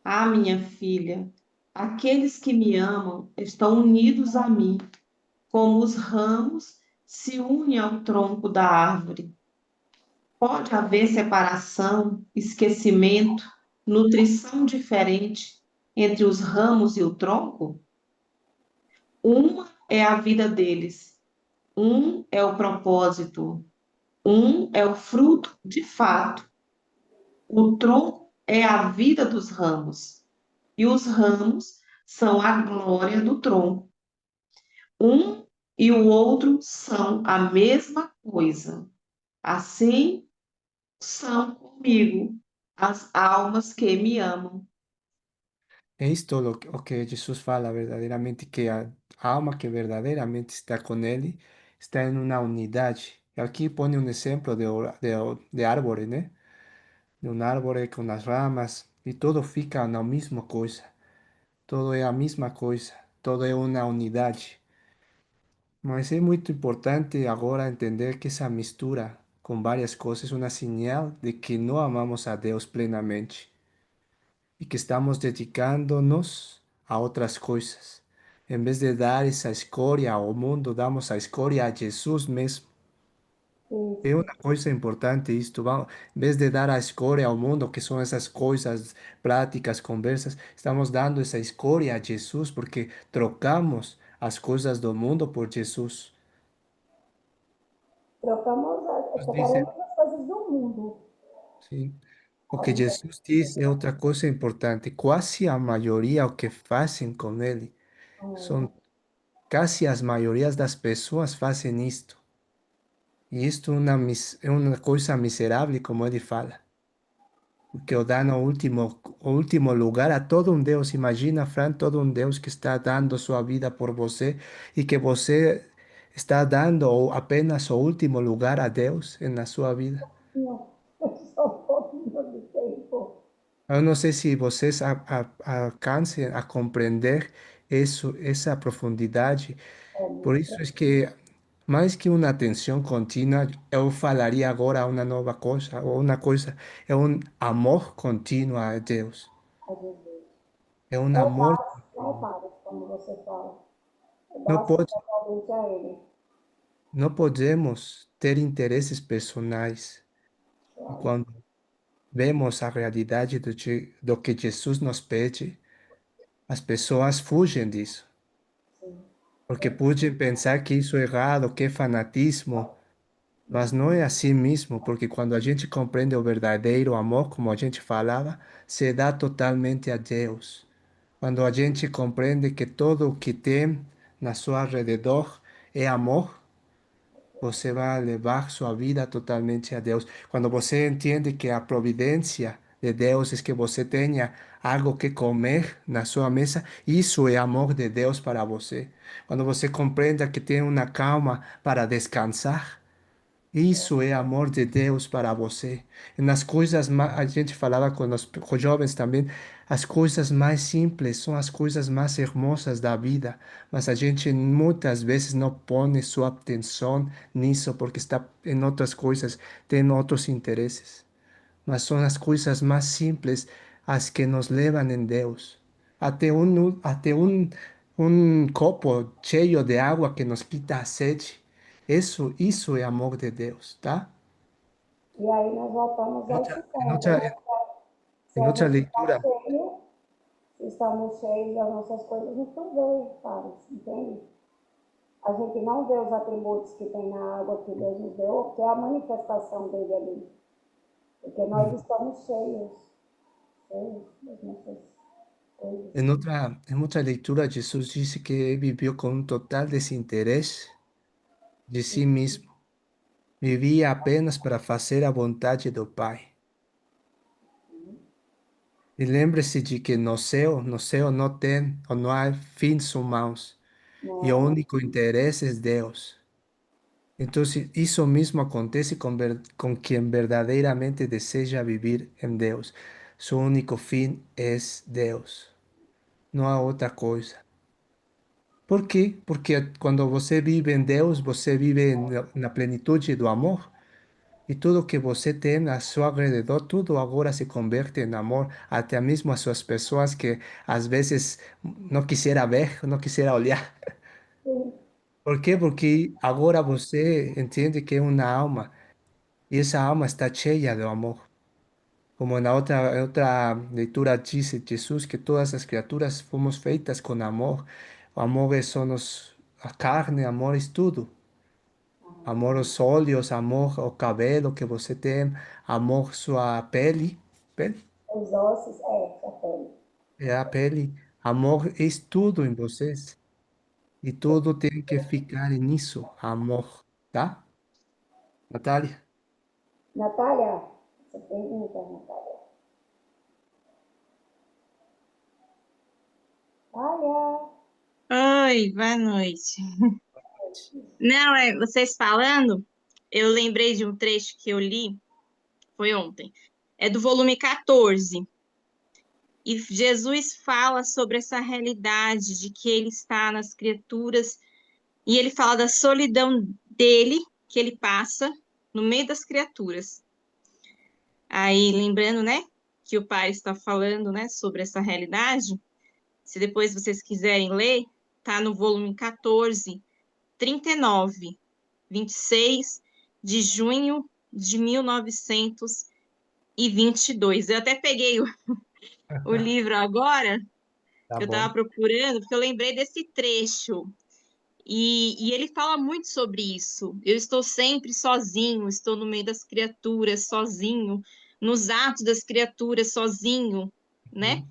Ah, minha filha, aqueles que me amam estão unidos a mim, como os ramos se unem ao tronco da árvore. Pode haver separação, esquecimento, nutrição diferente entre os ramos e o tronco? Uma é a vida deles, um é o propósito, um é o fruto de fato. O tronco é a vida dos ramos, e os ramos são a glória do tronco. Um e o outro são a mesma coisa. Assim são comigo as almas que me amam. Esto lo que Jesús fala verdaderamente, que a alma que verdaderamente está con Él está en una unidad. Y aquí pone un ejemplo de árboles, ¿no? De un árbol con las ramas y todo fica en la misma cosa. Todo es la misma cosa. Todo es una unidad. Mas é muito importante agora entender que essa mistura con varias cosas, una señal de que no amamos a Dios plenamente y que estamos dedicándonos a otras cosas. En vez de dar esa escoria ao mundo, damos a escoria a Jesus mesmo. É Isso. uma coisa importante isto. Vamos, em vez de dar a escória ao mundo, que são essas coisas, práticas, conversas, estamos dando essa escória a Jesus porque trocamos as coisas do mundo por Jesus. Deus diz, Queremos as coisas do mundo. sim, o A que gente, Jesus diz é outra coisa importante. Quase a maioria o que fazem com ele são quase as maiorias das pessoas fazem isto. E isto é uma coisa miserável, como ele fala. Que o dá o último lugar a todo um Deus. Imagina, Fran, todo um Deus que está dando sua vida por você e que você está dando apenas o último lugar a Deus na sua vida. só um pouquinho de tempo. Eu não sei se vocês alcancem a compreender isso, essa profundidade. É Por muito isso é que, mais que uma atenção contínua, eu falaria agora uma nova coisa, ou uma coisa, é um amor contínuo a Deus. a Jesus. É um É amor. paz, né, Paz, como você fala. É Não basta pode, totalmente a Ele. não podemos ter interesses personais. E Claro. quando vemos a realidade do que Jesus nos pede, as pessoas fugem disso. Sim. Porque podem pensar que isso é errado, que é fanatismo, mas não é assim mesmo, porque quando a gente compreende o verdadeiro amor, como a gente falava, se dá totalmente a Deus. Quando a gente compreende que tudo o que tem na sua redor é amor, você vai levar sua vida totalmente a Deus. Quando você entende que a providência de Deus é que você tenha algo que comer na sua mesa, isso é amor de Deus para você. Quando você compreende que tem uma cama para descansar, isso é amor de Deus para você. E nas coisas mais, a gente falava com os jovens também, as coisas mais simples são as coisas mais hermosas da vida, mas a gente muitas vezes não põe sua atenção nisso porque está em outras coisas, tem outros interesses. Mas são as coisas mais simples as que nos levam em Deus. Até um copo cheio de água que nos quita a sede. Isso é amor de Deus, tá? E aí nós voltamos Em a esse outra, em ponto, né? outra, Se em a outra gente está leitura, cheio, se estamos cheios das nossas coisas, a gente não vê, sabe? Entende? A gente não vê os atributos que tem na água que Deus nos deu, que é a manifestação dele ali. Porque nós hum, estamos cheios, cheios das nossas coisas. em outra leitura, Jesus disse que viveu com um total desinteresse de si mesmo. Vivia apenas para fazer a vontade do Pai. E lembre-se de que no céu não tem ou não há fins humanos. E o Não, único interesse é Deus. Então, isso mesmo acontece com quem verdadeiramente deseja viver em Deus. Seu único fim é Deus. Não há outra coisa. Por quê? Porque quando você vive em Deus, você vive na plenitude do amor. E tudo que você tem a seu redor, tudo agora se converte em amor, até mesmo as suas pessoas que às vezes não quisiera ver, não quisiera olhar. sim, Por quê? Porque agora você entende que é uma alma e essa alma está cheia de amor. Como na outra leitura diz Jesus que todas as criaturas fomos feitas com amor. O amor é só a carne, amor é tudo. Amor aos olhos, amor ao cabelo que você tem, amor sua pele. Pele? os ossos, a pele. É a pele. Amor é tudo em vocês. E tudo tem que ficar nisso, amor, tá? Natália? Natália, você pergunta, Natália. Natália, Oi, boa noite. Não, vocês falando, eu lembrei de um trecho que eu li, foi ontem. É do volume 14. E Jesus fala sobre essa realidade de que ele está nas criaturas, e ele fala da solidão dele, que ele passa no meio das criaturas. Aí, lembrando, né, que o pai está falando, né, sobre essa realidade, se depois vocês quiserem ler, tá no volume 14, 39, 26 de junho de 1922. Eu até peguei o livro agora, Tá que eu estava bom. procurando, porque eu lembrei desse trecho. E ele fala muito sobre isso. Eu estou sempre sozinho, estou no meio das criaturas, sozinho, nos atos das criaturas, sozinho, né? Uhum.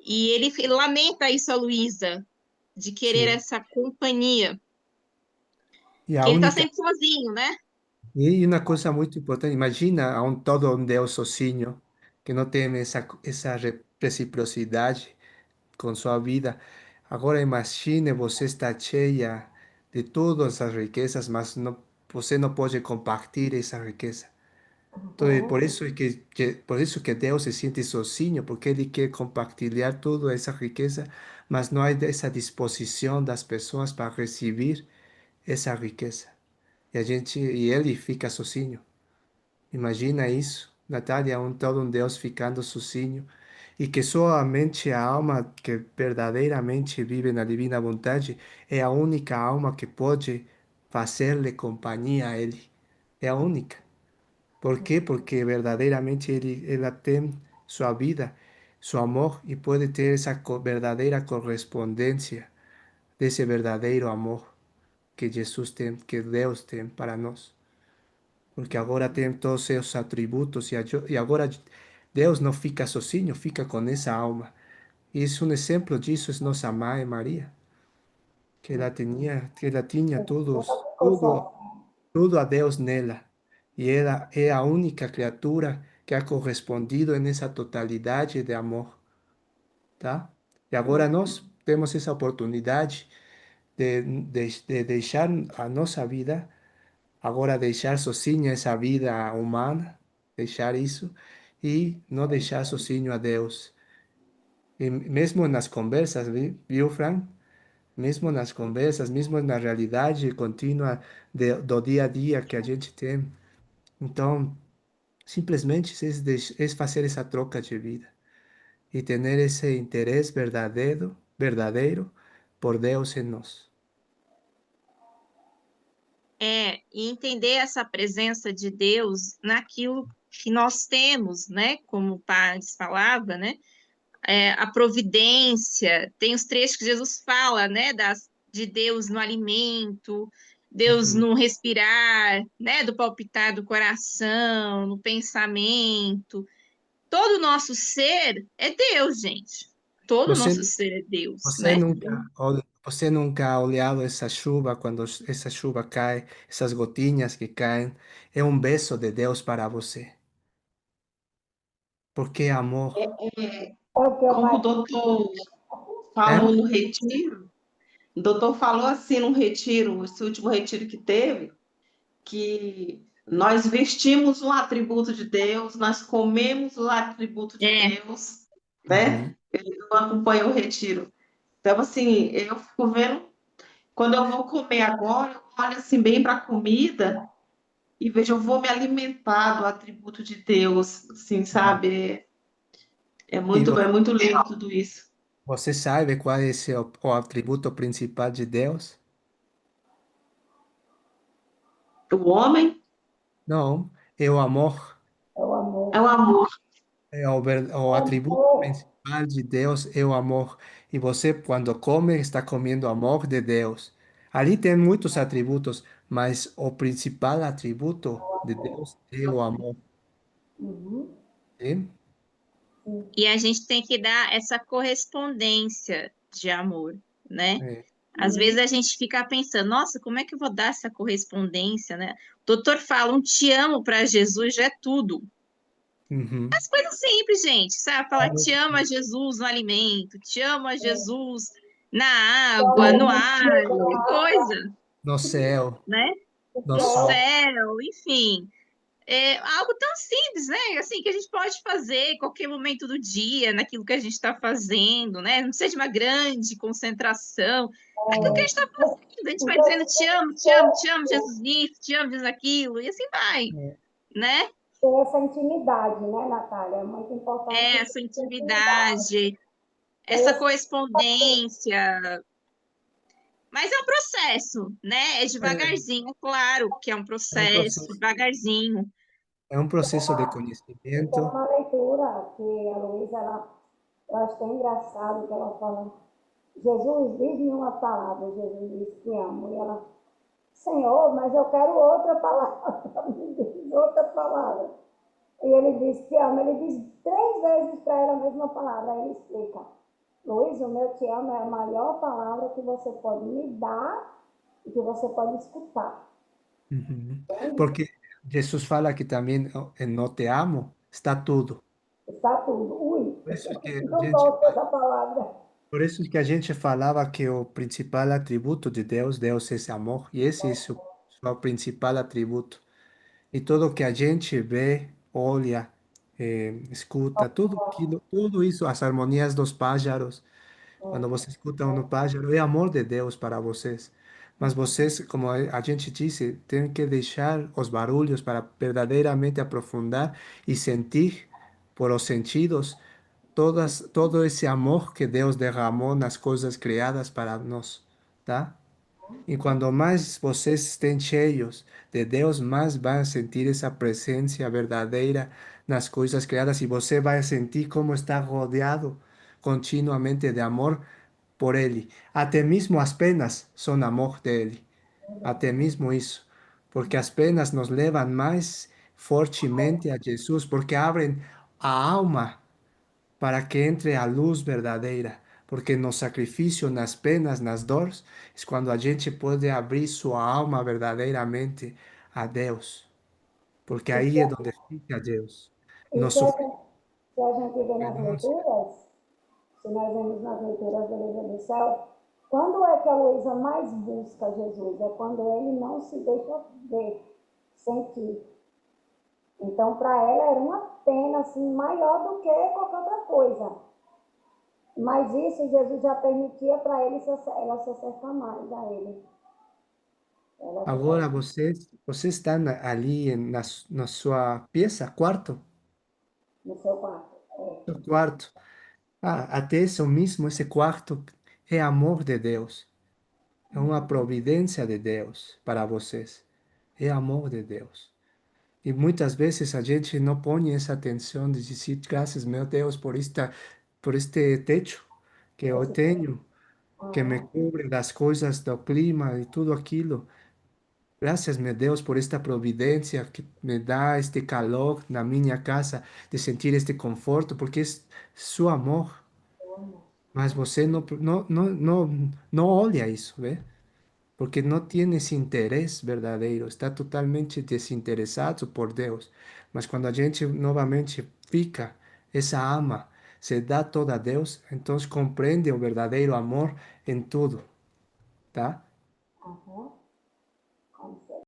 E ele lamenta isso a Luísa, de querer Sim. essa companhia, E a que ele está única sempre sozinho, né? E uma coisa muito importante, imagina todo um Deus sozinho, que não tem essa reciprocidade com sua vida. Agora imagine você está cheia de todas as riquezas, mas não, você não pode compartilhar essa riqueza. Então, por isso é por isso que Deus se sente sozinho, porque Ele quer compartilhar toda essa riqueza, mas não há essa disposição das pessoas para receber essa riqueza. E ele fica sozinho. Imagina isso, Natália, todo um Deus ficando sozinho, e que somente a alma que verdadeiramente vive na divina vontade é a única alma que pode fazer-lhe companhia a Ele. É a única. Por quê? Porque verdadeiramente ela tem sua vida, seu amor, e pode ter essa verdadeira correspondência desse verdadeiro amor que Jesus tem, que Deus tem para nós. Porque agora tem todos seus atributos e agora Deus não fica sozinho, fica com essa alma. E isso, um exemplo disso é nossa mãe Maria, que ela tinha Ficou só. tudo a Deus nela. E ela é a única criatura que ha correspondido nessa totalidade de amor, tá? E agora nós temos essa oportunidade de deixar a nossa vida. Agora deixar sozinha essa vida humana, deixar isso e não deixar sozinho a Deus. E mesmo nas conversas, viu, Frank? Mesmo nas conversas, mesmo na realidade contínua do dia a dia que a gente tem. Então, simplesmente é fazer essa troca de vida e ter esse interesse verdadeiro por Deus em nós. E entender essa presença de Deus naquilo que nós temos, né? Como o Paz falava, né? A providência, tem os trechos que Jesus fala, né? De Deus no alimento, Deus Uhum. no respirar, né? Do palpitar do coração, no pensamento. Todo o nosso ser é Deus, gente. Todo o Você, nosso ser é Deus, Você né? nunca, você nunca ha olhado essa chuva, quando essa chuva cai, essas gotinhas que caem, é um beijo de Deus para você, porque é amor, É o que eu Como o mais. doutor falou né? no retiro, o doutor falou assim no retiro, esse último retiro que teve, que nós vestimos o atributo de Deus, nós comemos o atributo de É, Deus, né? Uhum. Eu acompanho o retiro. Então, assim, eu fico vendo, quando eu vou comer agora, eu olho assim bem para a comida e vejo, eu vou me alimentar do atributo de Deus, assim, sabe? E É muito lindo tudo isso. você sabe qual é o atributo principal de Deus? O homem Não, é o amor. É o é o amor. amor. O atributo Amor. principal de Deus é o amor. E você, quando come, está comendo o amor de Deus. Ali tem muitos atributos, mas o principal atributo de Deus é o amor. Uhum. Sim? e a gente tem que dar essa correspondência de amor, né? É. Às vezes a gente fica pensando, nossa, como é que eu vou dar essa correspondência, né? O doutor fala, um te amo para Jesus já é tudo. Uhum. As coisas simples, gente, sabe? Falar Claro. te amo a Jesus no alimento, te amo a Jesus na água, no Então, ar, qualquer coisa, No céu, né? no No sol. céu, enfim. É algo tão simples, né? Assim, que a gente pode fazer em qualquer momento do dia, naquilo que a gente está fazendo, né? Não precisa de uma grande concentração. Aquilo que a gente está fazendo, a gente vai dizendo te amo, te amo, te amo, Jesus nisso, te amo, Jesus aquilo, e assim vai, né? Ter essa intimidade, né, Natália? É muito importante ter Essa essa intimidade. intimidade, Ter essa esse correspondência. Mas é um processo, né? É É, devagarzinho, claro que é um processo, devagarzinho. é um processo de tem conhecimento. uma leitura que a Luísa, eu acho tão engraçado que ela fala, Jesus, diz-me uma palavra, Jesus diz que amo. E ela, Senhor, mas eu quero outra palavra, me diz outra palavra. E ele diz te amo, ele diz 3 vezes para ela a mesma palavra, aí ele explica. Luiz, o meu te amo é a maior palavra que você pode me dar e que você pode escutar. Uhum. Entende? Porque Jesus fala que também em no te amo está tudo. Está tudo. Ui, Por isso que a não gente, gosto dessa palavra. por isso que a gente falava que o principal atributo de Deus, Deus é amor, e esse é o principal atributo. E tudo que a gente vê, olha, escuta, tudo aquilo, tudo isso, as harmonias dos pássaros, quando você escuta um pássaro, é amor de Deus para vocês. Mas vocês, como a gente disse, têm que deixar os barulhos para verdadeiramente aprofundar e sentir por os sentidos todo esse amor que Deus derramou nas coisas criadas para nós, tá? E quando mais vocês estén cheios de Deus, mais vai sentir essa presença verdadeira nas coisas criadas e você vai sentir como está rodeado continuamente de amor por Ele. Até mesmo as penas são amor dele. Até mesmo isso. Porque as penas nos levam mais fortemente a Jesus, porque abrem a alma para que entre a luz verdadeira. Porque no sacrifício, nas penas, nas dores, é quando a gente pode abrir sua alma verdadeiramente a Deus. Porque E aí se, é onde fica Deus. e No se a gente vê nas sofrimento. leituras, se nós vemos nas leituras do livro do céu, quando é que a Luísa mais busca Jesus? É quando ele não se deixa ver, sentir. Então, para ela era uma pena assim, maior do que qualquer outra coisa. Mas isso Jesus já permitia para ela se acercar mais a ele. Ela se Agora você está ali na sua peça, quarto? no seu quarto. É. No quarto. Ah, até isso mesmo, esse quarto é amor de Deus. É uma providência de Deus para vocês. É amor de Deus. E muitas vezes a gente não põe essa atenção de dizer graças, meu Deus, por este techo que eu Esse, tenho, que me ah, cubre das coisas do clima e tudo aquilo. Graças, meu Deus, por esta providência que me dá este calor na minha casa, de sentir este conforto, porque é seu amor. Mas você não olha isso, vê? Porque não tem esse interesse verdadeiro, está totalmente desinteressado por Deus. Mas quando a gente novamente fica, essa ama, se dá toda a Deus, então compreende o verdadeiro amor em tudo, tá?